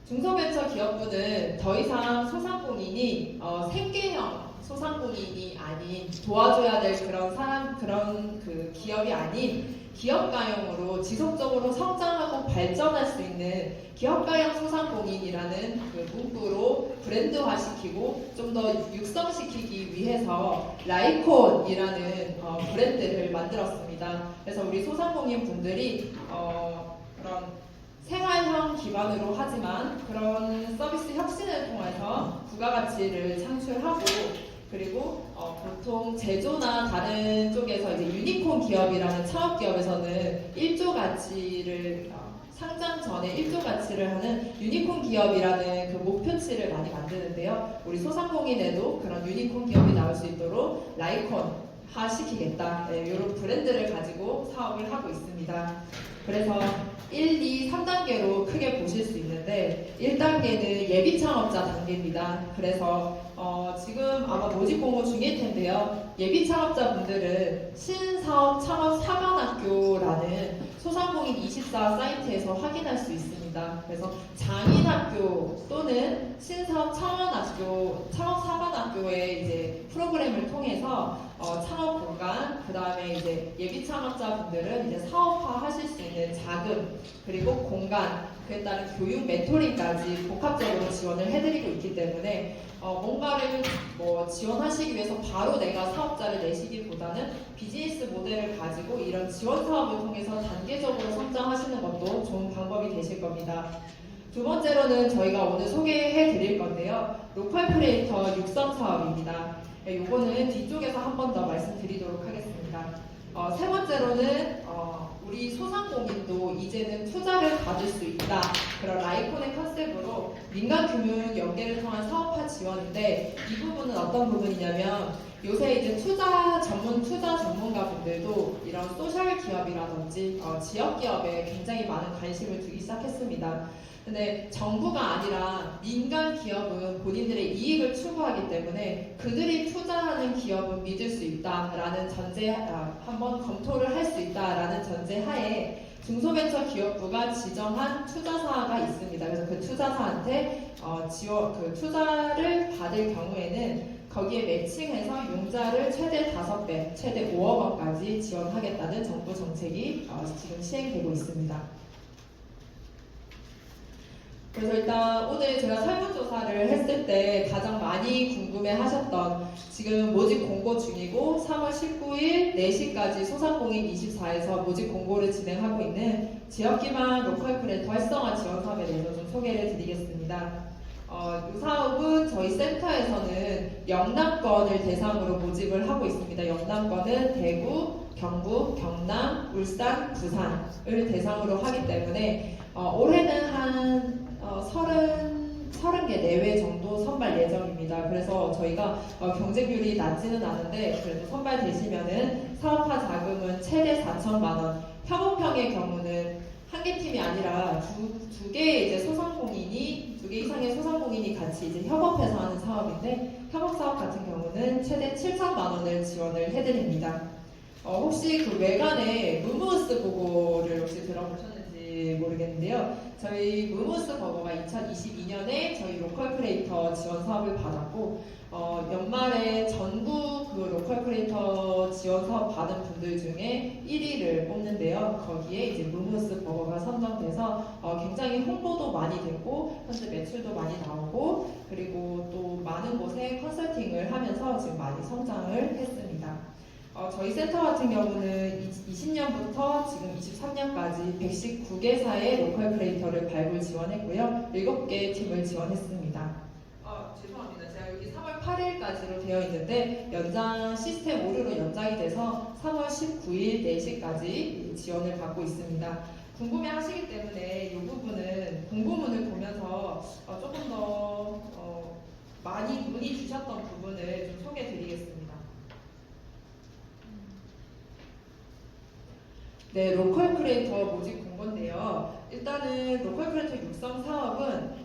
중소벤처기업부는 더 이상 소상공인이 생계형 소상공인이 아닌 도와줘야 될 그런 그 기업이 아닌 기업가형으로 지속적으로 성장하고 발전할 수 있는 기업가형 소상공인이라는 그 문구로 브랜드화시키고 좀 더 육성시키기 위해서 라이콘이라는 브랜드를 만들었습니다. 그래서 우리 소상공인 분들이 그런 생활형 기반으로 하지만 그런 서비스 혁신을 통해서 부가가치를 창출하고 그리고 보통 제조나 다른 쪽에서 이제 유니콘 기업이라는 창업 기업에서는 1조 가치를 상장 전에 1조 가치를 하는 유니콘 기업이라는 그 목표치를 많이 만드는데요. 우리 소상공인에도 그런 유니콘 기업이 나올 수 있도록 라이콘화 시키겠다. 이런 브랜드를 가지고 사업을 하고 있습니다. 그래서 1, 2, 3단계로 크게 보실 수 있는데 1단계는 예비 창업자 단계입니다. 그래서 지금 아마 모집 공고 중일 텐데요. 예비 창업자분들은 신사업 창업 사관학교라는 소상공인 24 사이트에서 확인할 수 있습니다. 그래서 장인학교 또는 신사업 창업 사관학교의 이제 프로그램을 통해서 창업 공간, 그 다음에 이제 예비 창업자분들은 이제 사업화 하실 수 있는 자금, 그리고 공간, 그에 따른 교육 멘토링까지 복합적으로 지원을 해드리고 있기 때문에 뭔가를 지원하시기 위해서 바로 내가 사업자를 내시기보다는 비즈니스 모델을 가지고 이런 지원 사업을 통해서 단계적으로 성장하시는 것도 좋은 방법이 되실 겁니다. 두 번째로는 저희가 오늘 소개해 드릴 건데요. 로컬 크리에이터 육성 사업입니다. 요거는 뒤쪽에서 한 번 더 말씀드리도록 하겠습니다. 세 번째로는 우리 소상공인도 이제는 투자를 받을 수 있다. 그런 라이콘의 컨셉으로 민간금융 연계를 통한 사업화 지원인데 이 부분은 어떤 부분이냐면 요새 이제 투자 전문가분들도 이런 소셜 기업이라든지 지역 기업에 굉장히 많은 관심을 두기 시작했습니다. 근데 정부가 아니라 민간 기업은 본인들의 이익을 추구하기 때문에 그들이 투자하는 기업은 믿을 수 있다라는 한번 검토를 할 수 있다라는 전제하에 중소벤처기업부가 지정한 투자사가 있습니다. 그래서 그 투자사한테 그 투자를 받을 경우에는 거기에 매칭해서 융자를 최대 5배, 최대 5억 원까지 지원하겠다는 정부 정책이 지금 시행되고 있습니다. 그래서 일단 오늘 제가 설문조사를 했을 때 가장 많이 궁금해하셨던 지금 모집 공고 중이고 3월 19일 4시까지 소상공인 24에서 모집 공고를 진행하고 있는 지역기반 로컬 크리에이터 활성화 지원 사업에 대해서 좀 소개를 드리겠습니다. 이 사업은 저희 센터에서는 영남권을 대상으로 모집을 하고 있습니다. 영남권은 대구, 경북, 경남, 울산, 부산을 대상으로 하기 때문에 올해는 한 30개 내외 정도 선발 예정입니다. 그래서 저희가 경쟁률이 낮지는 않은데 그래도 선발되시면은 사업화 자금은 최대 4천만 원, 협업형의 경우는 한 개 팀이 아니라 두 개의 이제 두 개 이상의 소상공인이 같이 이제 협업해서 하는 사업인데 협업 사업 같은 경우는 최대 7천만 원을 지원을 해드립니다. 혹시 그 외관에 무무스 버거를 혹시 들어보셨는지 모르겠는데요. 저희 무무스 버거가 2022년에 저희 로컬 크리에이터 지원 사업을 받았고 연말에 전국 그 로컬 크리에이터 지원 사업 받은 분들 중에 1위를 뽑는데요. 거기에 이제 무무스 버거가 선정돼서 굉장히 홍보도 많이 됐고 현재 매출도 많이 나오고 그리고 또 많은 곳에 컨설팅을 하면서 지금 많이 성장을 했습니다. 저희 센터 같은 경우는 20년부터 지금 23년까지 119개사의 로컬 크리에이터를 발굴 지원했고요. 7개 팀을 지원했습니다. 죄송합니다. 제가 여기 3월 8일까지로 되어 있는데 연장 시스템 오류로 연장이 돼서 3월 19일 4시까지 지원을 받고 있습니다. 궁금해 하시기 때문에 이 부분은 공고문을 보면서 조금 더 많이 문의 주셨던 부분을 좀 소개해 드리겠습니다. 네, 로컬 크리에이터 모집 공고인데요. 일단은 로컬 크리에이터 육성 사업은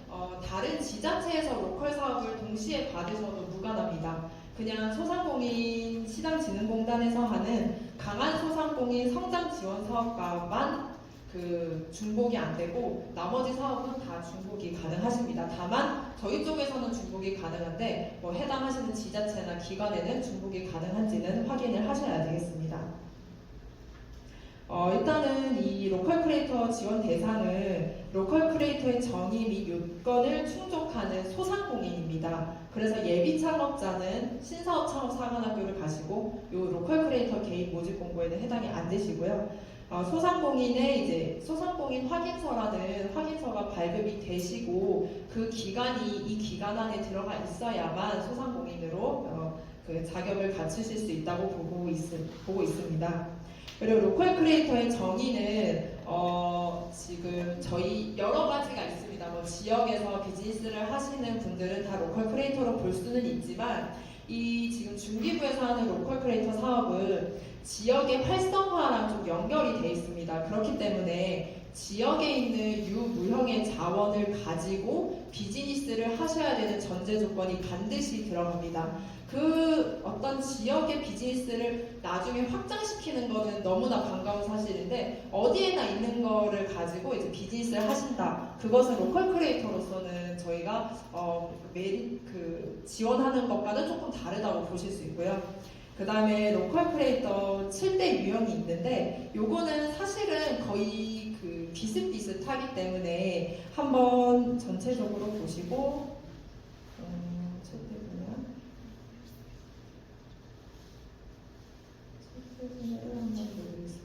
다른 지자체에서 로컬 사업을 동시에 받으셔도 무관합니다. 그냥 소상공인 시장진흥공단에서 하는 강한 소상공인 성장 지원 사업과만 그 중복이 안 되고 나머지 사업은 다 중복이 가능하십니다. 다만 저희 쪽에서는 중복이 가능한데 해당하시는 지자체나 기관에는 중복이 가능한지는 확인을 하셔야 되겠습니다. 일단은 이 로컬 크리에이터 지원 대상은 로컬 크리에이터의 정의 및 요건을 충족하는 소상공인입니다. 그래서 예비 창업자는 신사업 창업 사관학교를 가시고 요 로컬 크리에이터 개인 모집 공고에는 해당이 안 되시고요. 소상공인의 이제 소상공인 확인서라는 확인서가 발급이 되시고 그 기간이 이 기간 안에 들어가 있어야만 소상공인으로 그 자격을 갖추실 수 있다고 보고 있습니다. 그리고 로컬 크리에이터의 정의는 지금 저희 여러 가지가 있습니다. 지역에서 비즈니스를 하시는 분들은 다 로컬 크리에이터로 볼 수는 있지만 이 지금 중기부에서 하는 로컬 크리에이터 사업은 지역의 활성화랑 좀 연결이 돼 있습니다. 그렇기 때문에 지역에 있는 유무형의 자원을 가지고 비즈니스를 하셔야 되는 전제 조건이 반드시 들어갑니다. 그 어떤 지역의 비즈니스를 나중에 확장시키는 거는 너무나 반가운 사실인데 어디에나 있는 거를 가지고 이제 비즈니스를 하신다. 그것은 로컬 크리에이터로서는 저희가 지원하는 것과는 조금 다르다고 보실 수 있고요. 그 다음에 로컬 크리에이터 7대 유형이 있는데 요거는 사실은 거의 그 비슷비슷하기 때문에 한번 전체적으로 보시고 7대 분야 한번 보겠습니다.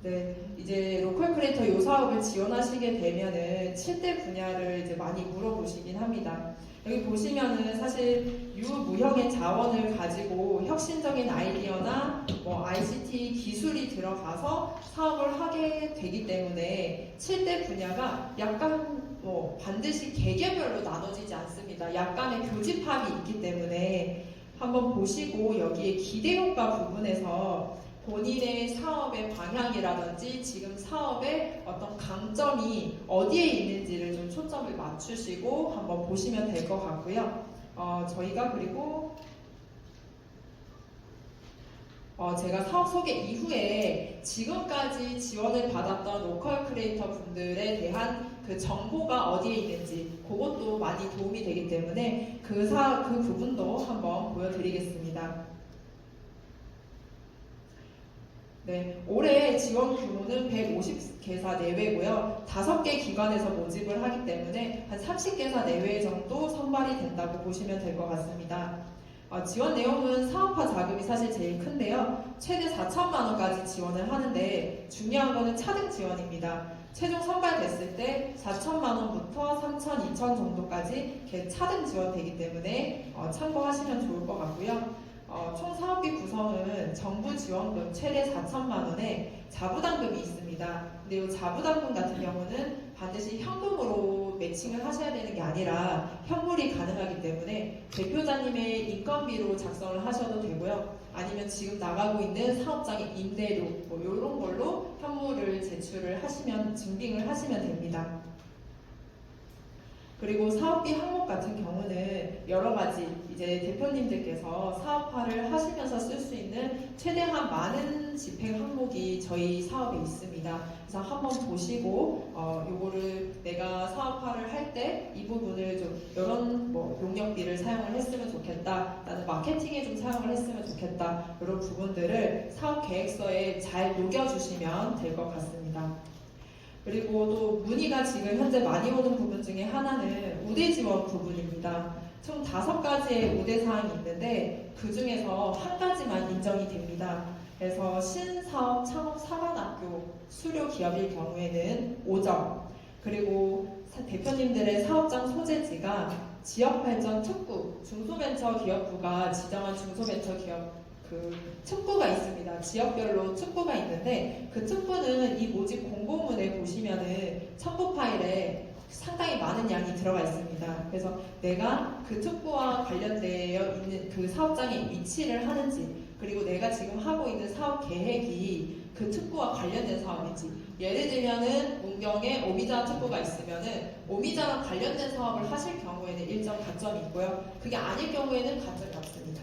네, 이제 로컬 크리에이터 요 사업을 지원하시게 되면은 7대 분야를 이제 많이 물어보시긴 합니다. 여기 보시면은 사실 유무형의 자원을 가지고 혁신적인 아이디어나 ICT 기술이 들어가서 사업을 하게 되기 때문에 7대 분야가 약간 반드시 개개별로 나눠지지 않습니다. 약간의 교집합이 있기 때문에 한번 보시고 여기에 기대효과 부분에서 본인의 사업의 방향이라든지 지금 사업의 어떤 강점이 어디에 있는지를 좀 초점을 맞추시고 한번 보시면 될 것 같고요. 저희가 그리고 제가 사업 소개 이후에 지금까지 지원을 받았던 로컬 크리에이터 분들에 대한 그 정보가 어디에 있는지 그것도 많이 도움이 되기 때문에 그 부분도 한번 보여드리겠습니다. 네, 올해 지원 규모는 150개사 내외고요. 5개 기관에서 모집을 하기 때문에 한 30개사 내외 정도 선발이 된다고 보시면 될 것 같습니다. 지원 내용은 사업화 자금이 사실 제일 큰데요. 최대 4천만 원까지 지원을 하는데 중요한 거는 차등 지원입니다. 최종 선발됐을 때 4천만 원부터 3천, 2천 정도까지 차등 지원되기 때문에 참고하시면 좋을 것 같고요. 총 사업비 구성은 정부 지원금 최대 4천만 원에 자부담금이 있습니다. 근데 이 자부담금 같은 경우는 반드시 현금으로 매칭을 하셔야 되는 게 아니라 현물이 가능하기 때문에 대표자님의 인건비로 작성을 하셔도 되고요. 아니면 지금 나가고 있는 사업장의 임대료 이런 걸로 현물을 제출을 하시면 증빙을 하시면 됩니다. 그리고 사업비 항목 같은 경우는 여러 가지 이제 대표님들께서 사업화를 하시면서 쓸 수 있는 최대한 많은 집행 항목이 저희 사업에 있습니다. 그래서 한번 보시고 요거를 내가 사업화를 할 때 이 부분을 좀 이런 뭐 용역비를 사용을 했으면 좋겠다. 나는 마케팅에 좀 사용을 했으면 좋겠다. 이런 부분들을 사업 계획서에 잘 녹여주시면 될 것 같습니다. 그리고 또 문의가 지금 현재 많이 오는 부분 중에 하나는 우대 지원 부분입니다. 총 5가지의 우대 사항이 있는데 그 중에서 한 가지만 인정이 됩니다. 그래서 신사업 창업 사관학교 수료 기업일 경우에는 5점, 그리고 대표님들의 사업장 소재지가 지역발전 특구, 중소벤처기업부가 지정한 중소벤처기업 그 특구가 있습니다. 지역별로 특구가 있는데 그 특구는 이 모집 공고문에 보시면은 첨부 파일에 상당히 많은 양이 들어가 있습니다. 그래서 내가 그 특구와 관련되어 있는 그 사업장에 위치를 하는지, 그리고 내가 지금 하고 있는 사업 계획이 그 특구와 관련된 사업인지, 예를 들면은 문경에 오미자 특구가 있으면은 오미자랑 관련된 사업을 하실 경우에는 1점 가점이 있고요. 그게 아닐 경우에는 가점이 없습니다.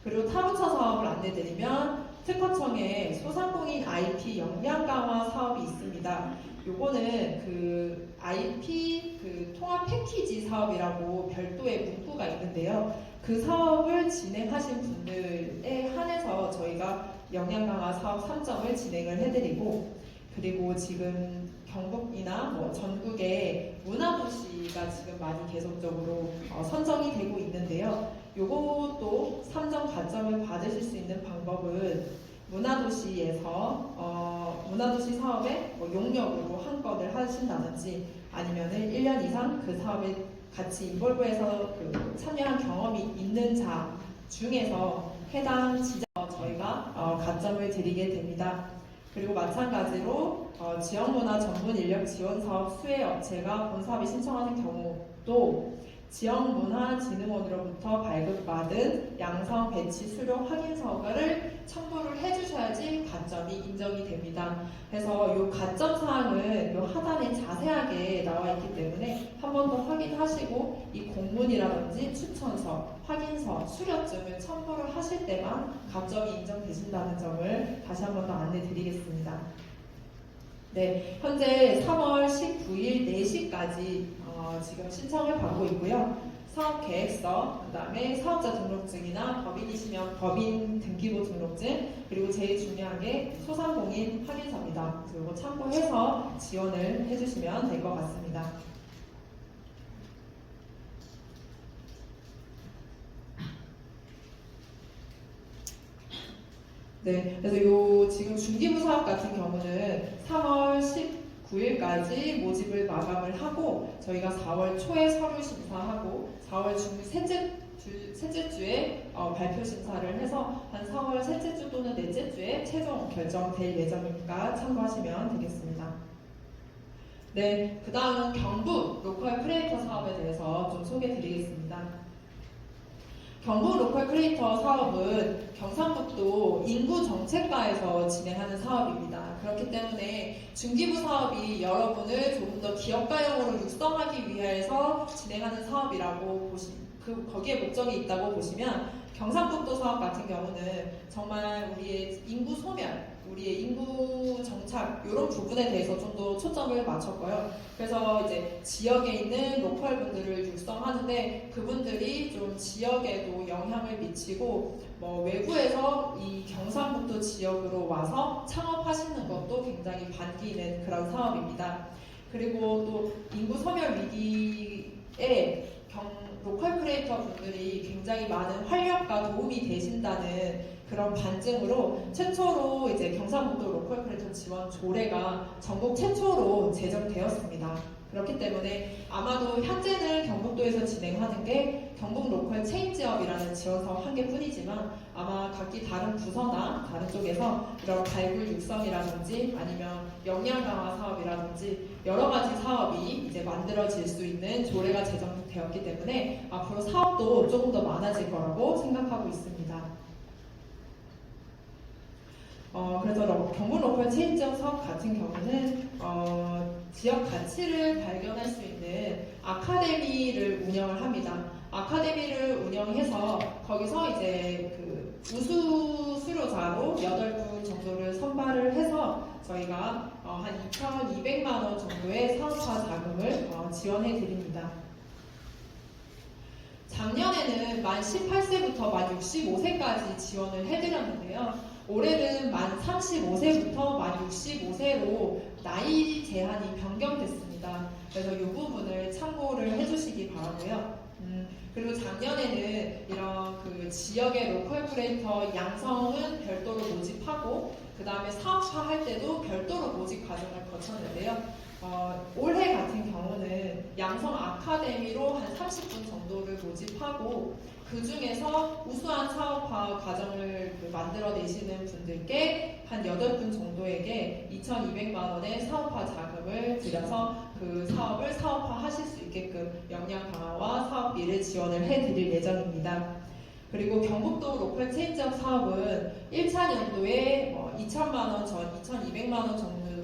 그리고 타부처 사업을 안내드리면 특허청에 소상공인 IP 역량 강화 사업이 있습니다. 요거는 그 IP 그 통합 패키지 사업이라고 별도의 문구가 있는데요. 그 사업을 진행하신 분들에 한해서 저희가 역량 강화 사업 3점을 진행을 해드리고, 그리고 지금 경북이나 뭐 전국의 문화도시가 지금 많이 계속적으로 선정이 되고 있는데요. 요것도 3점 가점을 받으실 수 있는 방법은 문화도시에서 문화도시 사업에 뭐 용역으로 한 건을 하신다든지 아니면은 1년 이상 그 사업에 같이 인볼브해서 그 참여한 경험이 있는 자 중에서 해당 지점 저희가 가점을 드리게 됩니다. 그리고 마찬가지로 지역문화 전문 인력 지원 사업 수혜 업체가 본사업에 신청하는 경우도 지역문화진흥원으로부터 발급받은 양성 배치 수료 확인서를 첨부를 해주셔야지 가점이 인정이 됩니다. 그래서 이 가점 사항은 이 하단에 자세하게 나와 있기 때문에 한 번 더 확인하시고 이 공문이라든지 추천서, 확인서, 수료증을 첨부를 하실 때만 가점이 인정되신다는 점을 다시 한 번 더 안내 드리겠습니다. 네, 현재 3월 19일 4시까지 지금 신청을 받고 있고요. 사업 계획서, 그 다음에 사업자 등록증이나 법인이시면 법인 등기부 등록증, 그리고 제일 중요한 게 소상공인 확인서입니다. 그리고 참고해서 지원을 해주시면 될 것 같습니다. 네, 그래서 요 지금 중기부 사업 같은 경우는 3월 19일까지 모집을 마감을 하고 저희가 4월 초에 서류 심사하고 4월 중 셋째 주에 발표 심사를 해서 한 4월 셋째 주 또는 넷째 주에 최종 결정될 예정이니까 참고하시면 되겠습니다. 네, 그 다음은 경북 로컬 크리에이터 사업에 대해서 좀 소개해 드리겠습니다. 경북 로컬 크리에이터 사업은 경상북도 인구정책과에서 진행하는 사업입니다. 그렇기 때문에 중기부 사업이 여러분을 조금 더 기업가형으로 육성하기 위해서 진행하는 사업이라고 거기에 목적이 있다고 보시면, 경상북도 사업 같은 경우는 정말 우리의 인구 소멸, 우리의 인구 정착 이런 부분에 대해서 좀 더 초점을 맞췄고요. 그래서 이제 지역에 있는 로컬 분들을 육성하는데 그분들이 좀 지역에도 영향을 미치고 뭐 외부에서 이 경상북도 지역으로 와서 창업하시는 것도 굉장히 반기 있는 그런 사업입니다. 그리고 또 인구 소멸 위기에 로컬 크리에이터 분들이 굉장히 많은 활력과 도움이 되신다는 그런 반증으로 최초로 이제 경상북도 로컬 크리에이터 지원 조례가 전국 최초로 제정되었습니다. 그렇기 때문에 아마도 현재는 경북도에서 진행하는 게 경북 로컬 체인지업이라는 지원 사업 한 개뿐이지만 아마 각기 다른 부서나 다른 쪽에서 이런 발굴 육성이라든지 아니면 역량 강화 사업이라든지 여러 가지 사업이 이제 만들어질 수 있는 조례가 제정되었기 때문에 앞으로 사업도 조금 더 많아질 거라고 생각하고 있습니다. 그래서 경북 로컬 체인지업 사업 같은 경우는 지역 가치를 발견할 수 있는 아카데미를 운영을 합니다. 아카데미를 운영해서 거기서 이제 그 우수 수료자로 8분 정도를 선발을 해서 저희가 한 2,200만 원 정도의 사업화 자금을 지원해 드립니다. 작년에는 만 18세부터 만 65세까지 지원을 해드렸는데요. 올해는 만 35세부터 만 65세로 나이 제한이 변경됐습니다. 그래서 이 부분을 참고를 해주시기 바라고요. 그리고 작년에는 이런 그 지역의 로컬 큐레이터 양성은 별도로 모집하고 그 다음에 사업화할 때도 별도로 모집 과정을 거쳤는데요. 올해 같은 경우는 양성 아카데미로 한 30분 정도를 모집하고 그 중에서 우수한 사업화 과정을 만들어내시는 분들께 한 8분 정도에게 2,200만 원의 사업화 자금을 들여서 그 사업을 사업화하실 수 있게끔 역량 강화와 사업비를 지원을 해드릴 예정입니다. 그리고 경북도 로컬 체인지업 사업은 1차 연도에 2천만 원 전 2,200만 원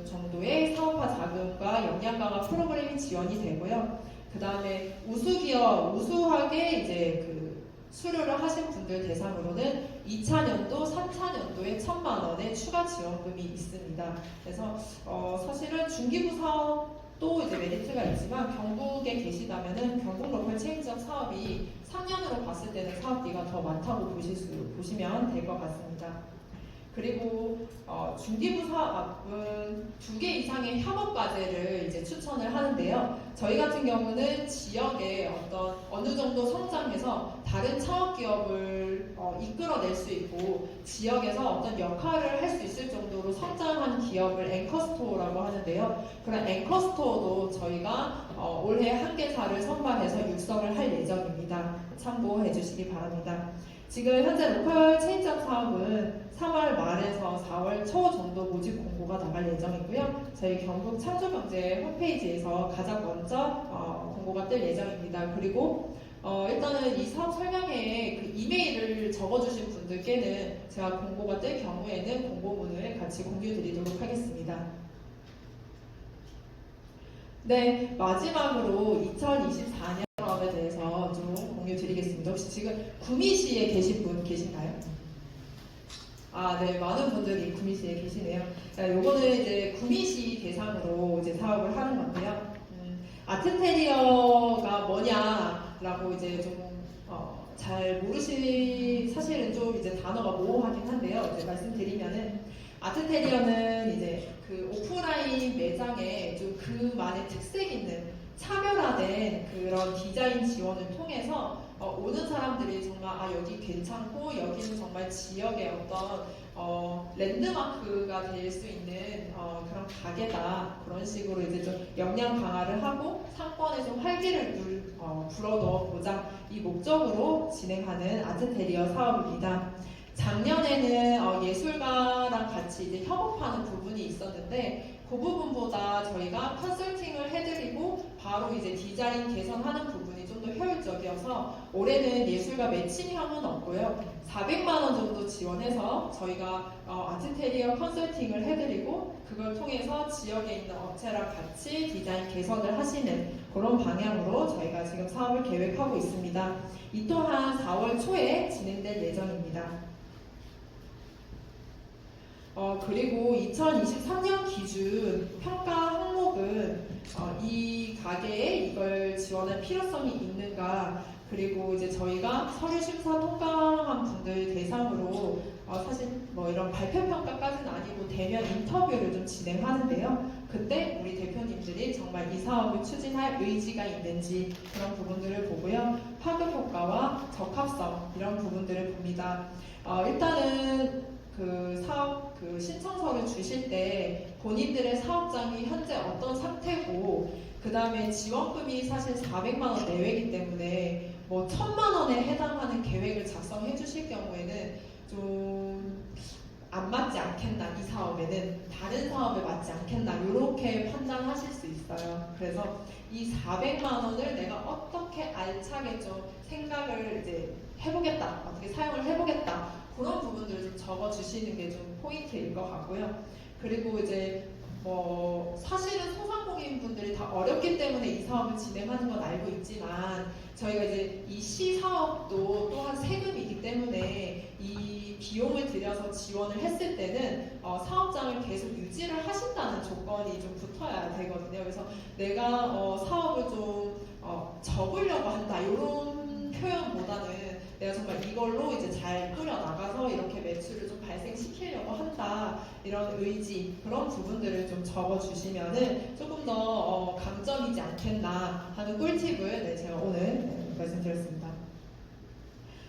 정도의 사업화 자금과 역량 강화 프로그램이 지원이 되고요. 그 다음에 우수하게 이제 그 수료를 하신 분들 대상으로는 2차 연도, 3차 연도에 1,000만 원의 추가 지원금이 있습니다. 그래서 사실은 중기부 사업도 이제 메리트가 있지만 경북에 계시다면은 경북 로컬 체인지업 사업이 3년으로 봤을 때는 사업비가 더 많다고 보시면 될 것 같습니다. 그리고 중기부 사업은 2개 이상의 협업 과제를 이제 추천을 하는데요. 저희 같은 경우는 지역에 어느 정도 성장해서 다른 창업 기업을 이끌어낼 수 있고 지역에서 어떤 역할을 할 수 있을 정도로 성장한 기업을 앵커스토어라고 하는데요. 그런 앵커스토어도 저희가 올해 1개사를 선발해서 육성을 할 예정입니다. 참고해 주시기 바랍니다. 지금 현재 로컬 체인지업 사업은 3월 말에서 4월 초 정도 모집 공고가 나갈 예정이고요. 저희 경북 창조경제 홈페이지에서 가장 먼저 공고가 뜰 예정입니다. 그리고 일단은 이 사업 설명회에 그 이메일을 적어주신 분들께는 제가 공고가 뜰 경우에는 공고문을 같이 공유드리도록 하겠습니다. 네, 마지막으로 2024년 사업에 대해서 좀 공유드리겠습니다. 혹시 지금 구미시에 계신 분 계신가요? 네, 많은 분들이 구미시에 계시네요. 요거는 이제 구미시 대상으로 이제 사업을 하는 건데요. 아트테리어가 뭐냐라고 이제 좀 잘 사실은 좀 이제 단어가 모호하긴 한데요. 이제 말씀드리면은 아트테리어는 이제 그 오프라인 매장에 좀 그만의 특색 있는 차별화된 그런 디자인 지원을 통해서 오는 사람들이 정말 여기 괜찮고 여기는 정말 지역의 어떤 랜드마크가 될 수 있는 그런 가게다, 그런 식으로 이제 좀 역량 강화를 하고 상권에 좀 활기를 불어넣어 보자, 이 목적으로 진행하는 아트테리어 사업입니다. 작년에는 예술가랑 같이 이제 협업하는 부분이 있었는데 그 부분보다 저희가 컨설팅을 해드리고 바로 이제 디자인 개선하는 부분이 좀 더 효율적이어서 올해는 예술가 매칭형은 없고요. 400만 원 정도 지원해서 저희가 아트테리어 컨설팅을 해드리고 그걸 통해서 지역에 있는 업체랑 같이 디자인 개선을 하시는 그런 방향으로 저희가 지금 사업을 계획하고 있습니다. 이 또한 4월 초에 진행될 예정입니다. 그리고 2023년 기준 평가 항목은 이 가게에 이걸 지원할 필요성이 있는가, 그리고 이제 저희가 서류 심사 통과한 분들 대상으로 사실 뭐 이런 발표 평가까지는 아니고 대면 인터뷰를 좀 진행하는데요. 그때 우리 대표님들이 정말 이 사업을 추진할 의지가 있는지 그런 부분들을 보고요. 파급 효과와 적합성 이런 부분들을 봅니다. 일단은 그 사업 신청서를 주실 때 본인들의 사업장이 현재 어떤 상태고 그 다음에 지원금이 사실 400만 원 내외이기 때문에 뭐 1,000만 원에 해당하는 계획을 작성해 주실 경우에는 좀 안 맞지 않겠나, 이 사업에는 다른 사업에 맞지 않겠나, 이렇게 판단하실 수 있어요. 그래서 이 400만 원을 내가 어떻게 알차게 좀 생각을 이제 해보겠다, 어떻게 사용을 해보겠다, 그런 부분들을 좀 적어주시는 게 좀 포인트일 것 같고요. 그리고 이제 사실은 소상공인 분들이 다 어렵기 때문에 이 사업을 진행하는 건 알고 있지만 저희가 이제 이 시 사업도 또한 세금이기 때문에 이 비용을 들여서 지원을 했을 때는 사업장을 계속 유지를 하신다는 조건이 좀 붙어야 되거든요. 그래서 내가 사업을 좀 접으려고 한다 이런 표현보다는 내가 정말 이걸로 이제 잘 꾸려 나가서 이렇게 매출을 좀 발생시키려고 한다 이런 의지 그런 부분들을 좀 적어주시면은 조금 더 강점이지 않겠나 하는 꿀팁을 제가 오늘 말씀드렸습니다.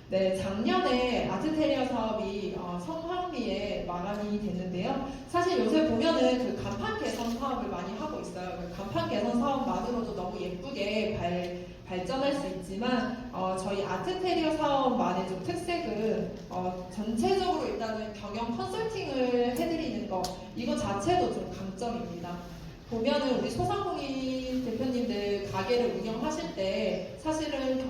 네, 작년에 아트테리어 사업이 성황리에 마감이 됐는데요. 사실 요새 보면은 그 간판 개선 사업을 많이 하고 있어요. 그 간판 개선 사업만으로도 너무 예쁘게 발전할 수 있지만 저희 아트테리어 사업만의 좀 특색은 전체적으로 일단은 경영 컨설팅을 해드리는 거 이거 자체도 좀 강점입니다. 보면은 우리 소상공인 대표님들 가게를 운영하실 때 사실은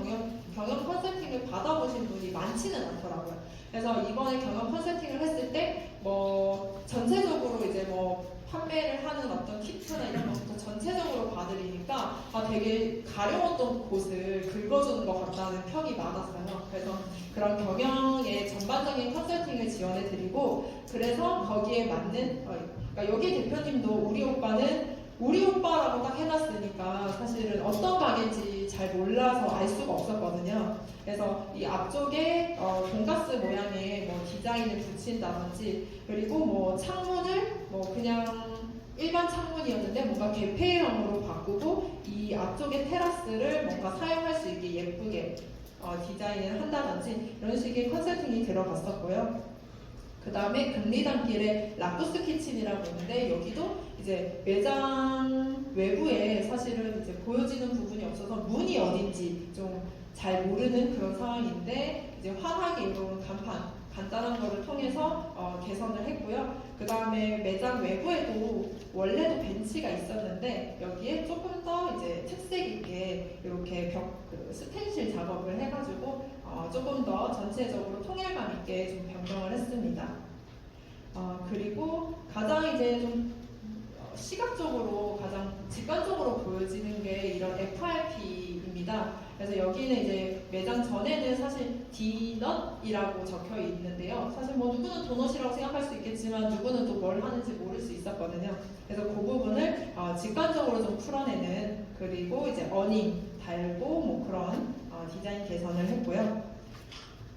경영 컨설팅을 받아보신 분이 많지는 않더라고요. 그래서 이번에 경영 컨설팅을 했을 때 전체적으로 이제 판매를 하는 어떤 팁이나 이런 것부터 전체적으로 봐드리니까 되게 가려웠던 곳을 긁어주는 것 같다는 평이 많았어요. 그래서 그런 경영의 전반적인 컨설팅을 지원해드리고 그래서 거기에 맞는 그러니까 여기 대표님도 우리 오빠는 우리 오빠라고 딱 해놨으니까 사실은 어떤 가게인지 잘 몰라서 알 수가 없었거든요. 그래서 이 앞쪽에 돈가스 모양의 디자인을 붙인다든지 그리고 창문을 그냥 일반 창문이었는데 뭔가 개폐형으로 바꾸고 이 앞쪽에 테라스를 뭔가 사용할 수 있게 예쁘게 디자인을 한다든지 이런 식의 컨설팅이 들어갔었고요. 그 다음에 금리단길에 라쿠스 키친이라고 있는데 여기도 이제 매장 외부에 사실은 이제 보여지는 부분이 없어서 문이 어딘지 좀 잘 모르는 그런 상황인데 이제 환하게 이런 간판 간단한 거를 통해서 개선을 했고요. 그 다음에 매장 외부에도 원래도 벤치가 있었는데 여기에 조금 더 이제 특색 있게 이렇게 스텐실 작업을 해가지고 조금 더 전체적으로 통일감 있게 좀 변경을 했습니다. 그리고 가장 이제 좀 시각적으로 가장 직관적으로 보여지는 게 이런 FRP입니다. 그래서 여기는 이제 매장 전에는 사실 디넛이라고 적혀 있는데요. 사실 누구는 도넛이라고 생각할 수 있겠지만 누구는 또 뭘 하는지 모를 수 있었거든요. 그래서 그 부분을 직관적으로 좀 풀어내는 그리고 이제 어닝 달고 그런 디자인 개선을 했고요.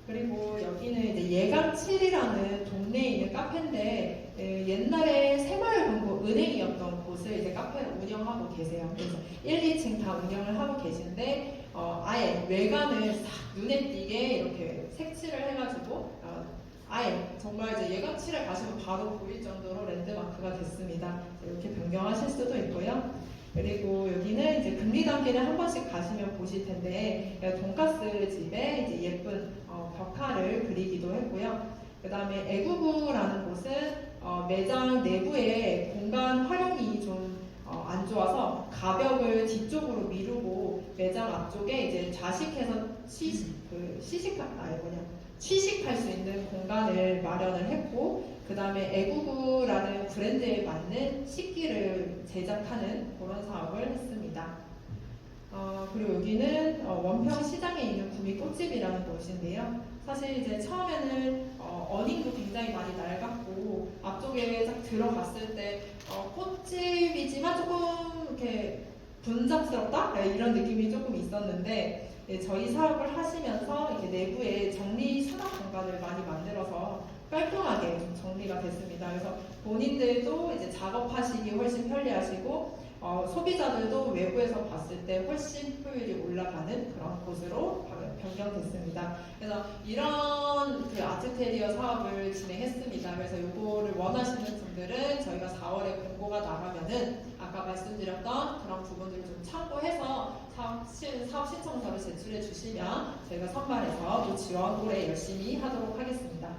그리고 여기는 이제 예강칠이라는 동네에 있는 카페인데 옛날에 새마을금고 은행이었던 곳을 이제 카페를 운영하고 계세요. 그래서 1, 2층 다 운영을 하고 계신데 아예 외관을 싹 눈에 띄게 이렇게 색칠을 해가지고 아예 정말 이제 예강칠에 가시면 바로 보일 정도로 랜드마크가 됐습니다. 이렇게 변경하실 수도 있고요. 그리고 여기는 이제 금리단길에 한 번씩 가시면 보실 텐데 돈가스 집에 이제 예쁜 벽화를 그리기도 했고요. 그 다음에 애구구라는 곳은 매장 내부의 공간 활용이 좀 안 좋아서 가벽을 뒤쪽으로 미루고 매장 앞쪽에 이제 좌식해서 취식할 수 있는 공간을 마련을 했고 그 다음에 애구구라는 브랜드에 맞는 식기를 제작하는 그런 사업을 했습니다. 그리고 여기는 원평 시장에 있는 구미 꽃집이라는 곳인데요. 사실 이제 처음에는 어닝도 굉장히 많이 낡았고 앞쪽에 딱 들어갔을 때 꽃집이지만 조금 이렇게 분잡스럽다 이런 느낌이 조금 있었는데 저희 사업을 하시면서 이렇게 내부에 정리 수납 공간을 많이 만들어서 깔끔하게 좀 정리가 됐습니다. 그래서 본인들도 이제 작업하시기 훨씬 편리하시고 소비자들도 외부에서 봤을 때 훨씬 효율이 올라가는 그런 곳으로 변경됐습니다. 그래서 이런 아트테리어 사업을 진행했습니다. 그래서 이거를 원하시는 분들은 저희가 4월에 공고가 나가면은 아까 말씀드렸던 그런 부분들을 좀 참고해서 사업 신청서를 제출해 주시면 저희가 선발해서 또 지원 올해 열심히 하도록 하겠습니다.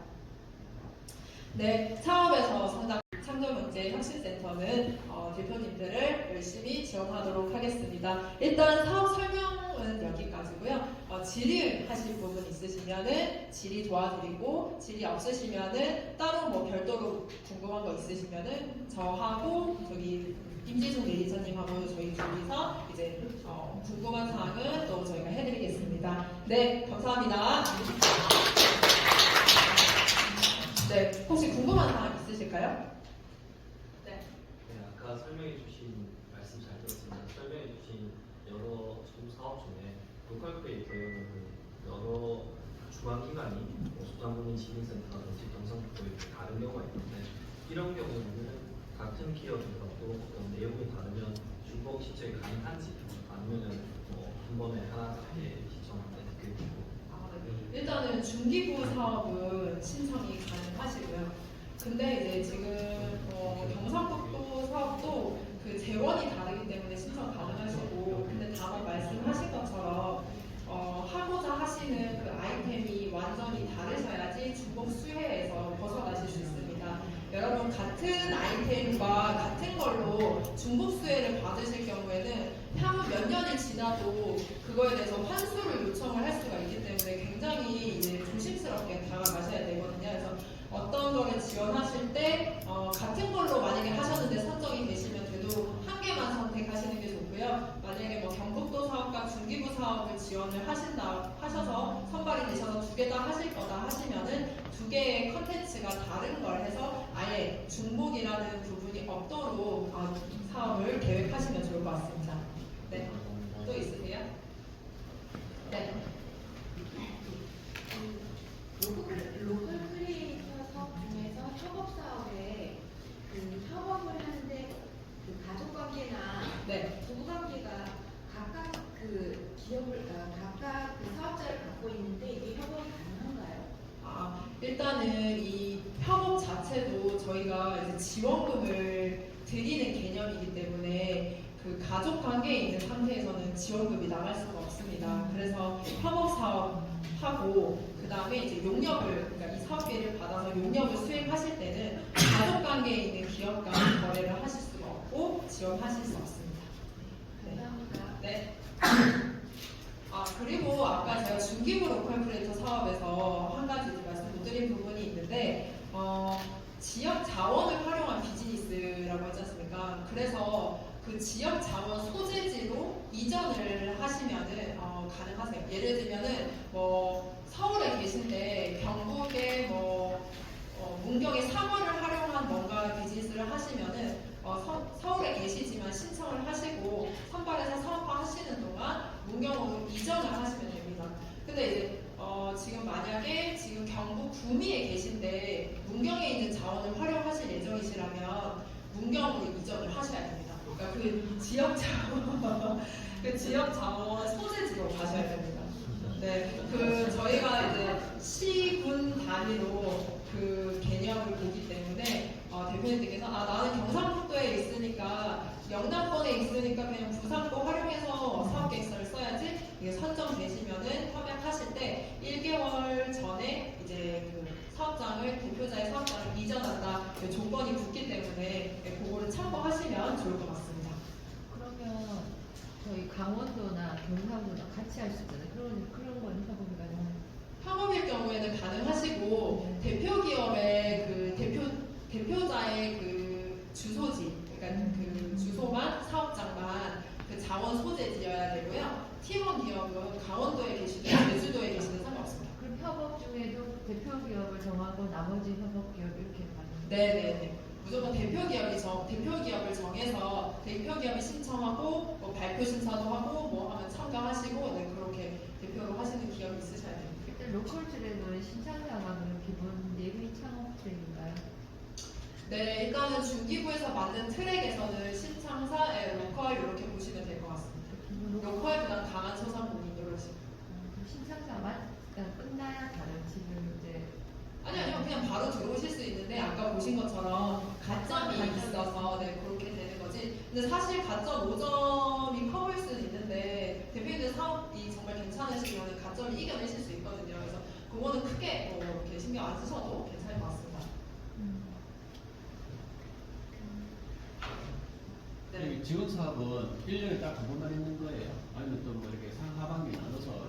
네, 사업에서 상당 창조문제혁신센터는 대표님들을 열심히 지원하도록 하겠습니다. 일단 사업 설명은 여기까지고요. 질의하실 부분 있으시면은 질의 도와드리고 질의 없으시면은 따로 뭐 별도로 궁금한 거 있으시면은 저하고 저기 임지숙 매니저님하고 저희 둘이서 이제 궁금한 사항은 또 저희가 해드리겠습니다. 네, 감사합니다. 네, 혹시 궁금한 사항 있으실까요? 네. 네, 아까 설명해 주신 말씀 잘 들었습니다. 설명해 주신 여러 사업 중에 로컬 크리에이터는 여러 주관기관이 소상공인 시민센터라든지 경상북도 이렇게 다른 경우가 있는데 이런 경우에는 같은 기업이라도 어떤 내용이 다르면 중복 신청이 가능한지 아니면은 한 번에 하나 작게 신청하는 게 네. 일단은 중기부 사업은 신청이 가능하시고요. 근데 이제 지금 경상북도 사업도 그 재원이 다르기 때문에 신청 가능하시고, 근데 다만 말씀하신 것처럼 하고자 하시는 그 아이템이 완전히 다르셔야지 중복 수혜에서 벗어나실 수 있습니다. 여러분 같은 아이템과 같은 걸로 중복 수혜를 받으실 경우에는 향후 몇 년이 지나도 그거에 대해서 환수를 요청을 할 수가 있기 때문에 굉장히 이제 조심스럽게 다가가셔야 되거든요. 그래서 어떤 거를 지원하실 때 같은 걸로 만약에 하셨는데 선정이 되시면 되도록 한 개만 선택하시는 게 좋고요. 만약에 뭐 경북도 사업과 중기부 사업을 지원을 하셔서 선발이 되셔서 두 개 다 하실 거다 하시면은 두 개의 컨텐츠가 다른 걸 해서 아예 중복이라는 부분이 없도록 사업을 계획하시면 좋을 것 같습니다. 네, 또 있으세요? 네. 로컬 크리에이터 사업 중에서 협업 사업에 그 협업을 하는데 그 가족 관계나 네. 부부 관계가 각각 그 기업을 각각 그 사업자를 갖고 있는데 이게 협업이 가능한가요? 일단은 이 협업 자체도 저희가 이제 지원금을 드리는 개념이기 때문에 그 가족 관계에 있는 상태에서는 지원금이 나갈 수가 없습니다. 그래서 협업 사업하고 그 다음에 이제 용역을, 그러니까 이 사업비를 받아서 용역을 수행하실 때는 가족 관계에 있는 기업과 거래를 하실 수가 없고 지원하실 수 없습니다. 네. 감사합니다. 네. 그리고 아까 제가 중기부 로컬 크리에이터 사업에서 한 가지 말씀 못 드린 부분이 있는데 지역 자원을 활용한 비즈니스라고 했지 않습니까? 그래서 그 지역 자원 소재지로 이전을 하시면은 가능하세요. 예를 들면은 뭐 서울에 계신데 경북에 문경의 상어를 활용한 뭔가 비즈니스를 하시면은 서울에 계시지만 신청을 하시고 선발해서 사업화 하시는 동안 문경으로 이전을 하시면 됩니다. 근데 이제 지금 만약에 지금 경북 구미에 계신데 문경에 있는 자원을 활용하실 예정이시라면 문경으로 이전을 하셔야 됩니다. 그러니까 그 지역 자원 그 지역 자원 소재지로 가셔야 됩니다. 네, 그 저희가 이제 시군 단위로 그 개념을 보기 때문에 대표님들께서 나는 경상북도에 있으니까 영남권에 있으니까 그냥 부산도 활용해서 사업계획서를 써야지 이게 선정되시면은 협약하실 때 1개월 전에 이제 그 사업장을 대표자의 사업장을 이전한다 그 조건이 붙기 때문에 그거를 참고하시면 좋을 것 같습니다. 그러면 저희 강원도나 경상도나 같이 할 수 있잖아요. 그런 건 협업이 가능해요. 협업일 경우에는 가능하시고 대표 기업의 그 대표자의 그 주소지, 그러니까 그 주소만 사업장만 그 자원 소재지어야 되고요. T1 기업은 강원도에 계시든 제주도에 계시든 상관없습니다. 그럼 협업 중에도 대표 기업을 정하고 나머지 협업 기업 이렇게 가는 거예요? 네네네. 무조건 대표 기업을 정해서 대표 기업이 신청하고 뭐 발표 심사도 하고 뭐 하면 참가하시고 네, 그렇게 대표로 하시는 기업이 있으셔야 됩니다. 일단 로컬출에는 신청자가 그런 기본 예비 창업생인가요? 네, 일단은 중기부에서 만든 트랙에서는 신창사, 로컬 이렇게 보시면 될 것 같습니다. 로컬보다 강한 소상공인으로 지금. 신청자만 일단 끝나야 다른 지금 이제 아니요, 그냥 바로 들어오실 수 있는데 아까 보신 것처럼 가점이 있어서 네, 그렇게 되는 거지. 근데 사실 가점 5점이 커볼 수는 있는데 대표님들 사업이 정말 괜찮으시면 가점을 이겨내실 수 있거든요. 그래서 그거는 크게 이렇게 신경 안 쓰셔도 괜찮을 것 같습니다. 네. 이 지원 사업은 1년에 딱 한 번만 있는 거예요? 아니면 또 뭐 이렇게 상하반기 나눠서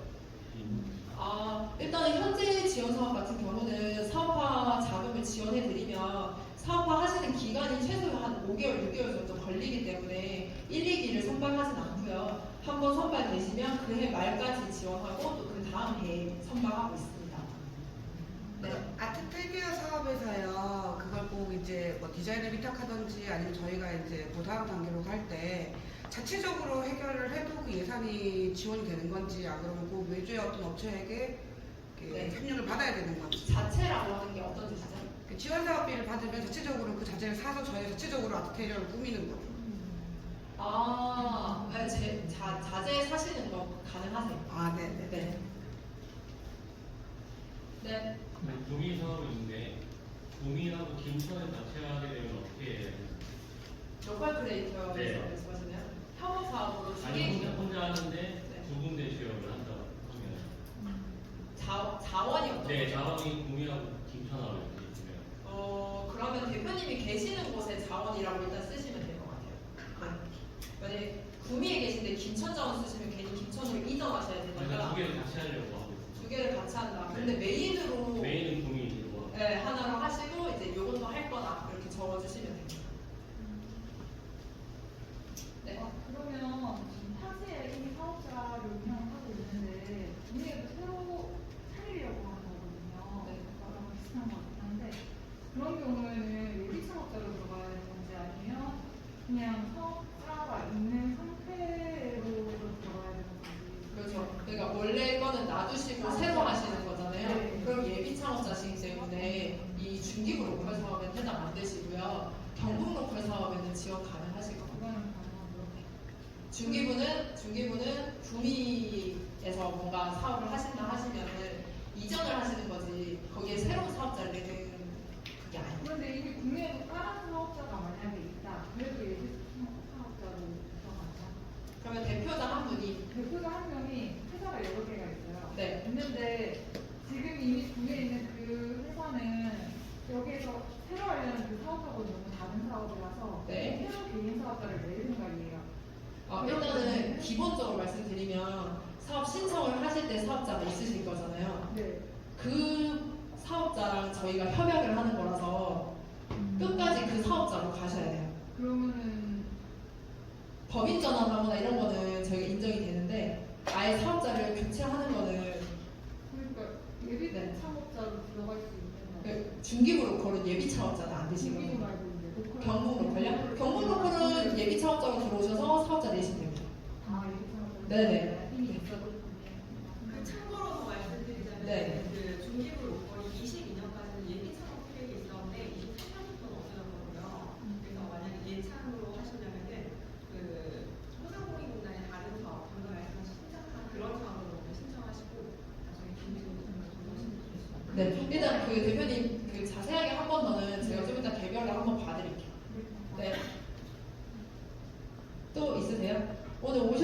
일단은 현재 지원 사업 같은 경우는 사업화 자금을 지원해 드리면 사업화 하시는 기간이 최소 한 5개월, 6개월 정도 걸리기 때문에 1, 2기를 선발하진 않고요. 한번 선발되시면 그해 말까지 지원하고 또 그 다음 해에 선발하고 있습니다. 네. 그 아트테리아 사업에서요, 그걸 꼭 이제 뭐 디자인을 위탁하든지 아니면 저희가 이제 그 다음 단계로 갈 때 자체적으로 해결을 해도 그 예산이 지원이 되는 건지, 안 그러면 꼭 외주의 어떤 업체에게 이렇게 네. 협력을 받아야 되는 건지. 자체라고 하는 게 어떤 뜻이죠? 그 지원 사업비를 받으면 자체적으로 그 자재를 사서 저희가 자체적으로 아트테리아를 꾸미는 거죠. 자재 사시는 거 가능하세요? 아, 네네. 네. 네. 구미 사업이 있는데 구미하고 김천에 같이 하게 되면 어떻게 해야 돼요? 로컬 크리에이터에서 네. 말씀하시나요? 협업 사업으로 두 아니 개 혼자 하는데 네. 두 군데 지원을 한다고 하면 자원이 어떤 네, 거죠? 자원이 구미하고 김천하고 이렇게 있으면 그러면 대표님이 계시는 곳에 자원이라고 일단 쓰시면 될 것 같아요. 만약에 구미에 계신데 김천 자원 쓰시면 괜히 김천으로 이전하셔야 그러니까 되니까 두 개를 같이 하려고 하고 있어요. 두 개를 같이 한다. 네. 근데 메인으로 메인은 구미이고 네, 하나로 하시고 이제 요것도 할 거다 이렇게 적어주시면 됩니다. 네. 그러면 지금 타지에 이미 사업자를 운영하고 있는데 우리에도 새로 차리려고 하는 거거든요. 네. 아까랑 비슷한 것 같긴 한데 그런 경우에는 예비 창업자로 들어가야 되는 건지 아니면 그냥 사업자가 있는 상태로 들어가야 되는 건지. 그렇죠. 그러니까 원래 거는 놔두시고 새로 하시는 거잖아요. 네. 그럼 예비 창업자시기 때문에 이 중기부 로컬 사업에는 해당 안 되시고요. 경북 로컬 사업에는 지원 가능하실 겁니다. 그거는 가능하고요. 중기부는 구미에서 뭔가 사업을 하신다 하시면은 이전을 하시는 거지 거기에 새로운 사업자를 내는 그게 아니에요. 그런데 이미 국내에도 다른 사업자가 만약에 있다. 그래도 예비 사업자로 들어간다. 그러면 대표자 한 분이 대표가 한 명이 회사가 여러 개가 있어요. 네. 있는데 지금 이미 국내에 있는 그 회사는 여기에서 새로 하려는 그 사업하고 너무 다른 사업이라서 네. 새로 개인 사업자를 낼 생각이에요. 일단은 기본적으로 말씀드리면 사업 신청을 하실 때 사업자가 있으실 거잖아요. 네. 그 사업자랑 저희가 협약을 하는 거라서 끝까지 그 사업자로 가셔야 돼요. 그러면은 법인 전환하거나 이런 거는 저희가 인정이 되는데 아예 사업자를 교체하는 거는 그러니까 예비 네. 창업자로 들어갈 수 있는 중기부 로컬은 예비 창업자는 안 되시고 중기부 말고 이제 로컬 경북 로컬요? 경북 로컬은 예비 창업자로 들어오셔서 사업자 내시면 됩니다. 예비 창업자 네네. 이미 있어도 그 참고로 더 말씀드리자면 네. 그 중기부 로컬이 22년까지는 예비 창업 계획이 있었는데 23년부터는 없어졌거든요. 그래서 만약에 예창으로 하시려면은 그 소상공인공단의 다른 사업, 방금 말씀하신 신청한 그런 사업으로 먼저 신청하시고 나중에 중기부 등록하시면 좋습니다. 네, 일단 그 대표님 그 자세하게 한 번 더는 제가 좀 이따 개별로 한번 봐드릴게요. 네. 또 있으세요? 오늘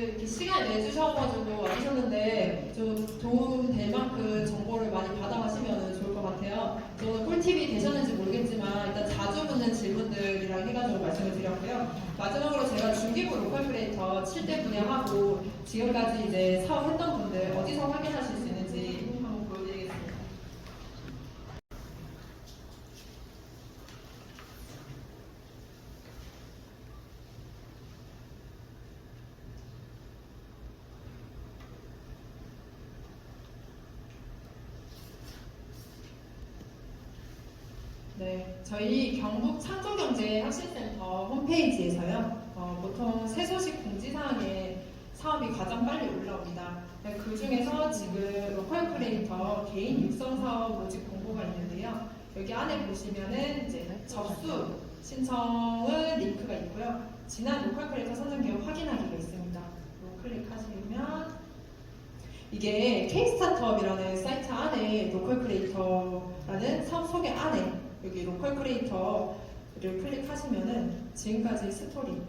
이렇게 시간 내주셔가지고 와주셨는데 좀 도움 될 만큼 정보를 많이 받아가시면 좋을 것 같아요. 저는 꿀팁이 되셨는지 모르겠지만 일단 자주 묻는 질문들이랑 해가지고 말씀을 드렸고요. 마지막으로 제가 중기부 로컬 크리에이터 7대 분야하고 지금까지 이제 사업했던 분들 어디서 확인하실 수 있는지 한번 보여드리겠습니다. 네, 저희 경북 창조경제혁신센터 홈페이지에서요, 보통 새 소식 공지사항에 사업이 가장 빨리 올라옵니다. 그 중에서 지금 로컬 크리에이터 개인 육성 사업 모집 공고가 있는데요. 여기 안에 보시면은 이제 접수 신청은 링크가 있고요. 지난 로컬 크리에이터 선정 기업 확인하기가 있습니다. 이거 클릭하시면 이게 K-스타트업이라는 사이트 안에 로컬 크리에이터라는 사업 소개 안에 여기 로컬 크리에이터를 클릭하시면은 지금까지 스토리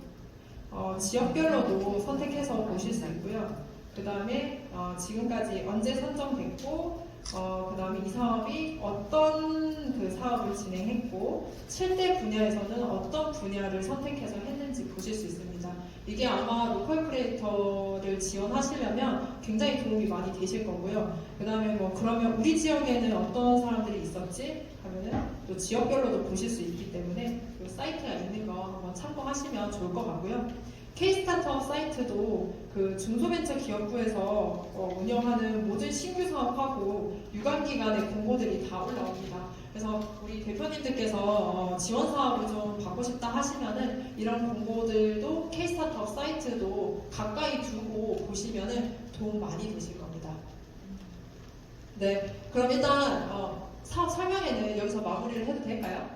지역별로도 선택해서 보실 수 있고요. 그 다음에 지금까지 언제 선정됐고 그 다음에 이 사업이 어떤 그 사업을 진행했고 7대 분야에서는 어떤 분야를 선택해서 했는지 보실 수 있습니다. 이게 아마 로컬 크리에이터를 지원하시려면 굉장히 도움이 많이 되실 거고요. 그 다음에 뭐 그러면 우리 지역에는 어떤 사람들이 있었지? 하면은 또 지역별로도 보실 수 있기 때문에 그 사이트가 있는 거 한번 참고하시면 좋을 것 같고요. K-스타트업 사이트도 그 중소벤처기업부에서 운영하는 모든 신규 사업하고 유관기관의 공고들이 다 올라옵니다. 그래서 우리 대표님들께서 지원 사업을 좀 받고 싶다 하시면은 이런 공고들도 K-스타트업 사이트도 가까이 두고 보시면은 도움 많이 되실 겁니다. 네, 그럼 일단 사업 설명회는 여기서 마무리를 해도 될까요?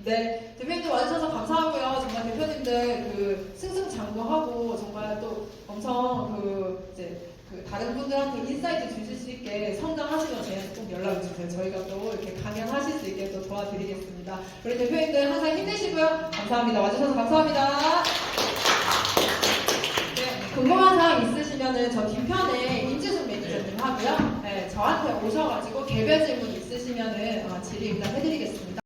네, 대표님들 와주셔서 감사하고요. 정말 대표님들 그 승승장구하고 정말 또 엄청 이제 다른 분들한테 인사이트 주실 수 있게 성장하시면 저희한테 꼭 연락을 주세요. 저희가 또 이렇게 강연하실 수 있게 또 도와드리겠습니다. 우리 대표님들 항상 힘내시고요. 감사합니다. 와주셔서 감사합니다. 네, 궁금한 사항 있으시면은 저 뒤편에 임지순 매니저님 하고요. 네, 저한테 오셔가지고 개별 질문 있으시면은 질의 응답 해드리겠습니다.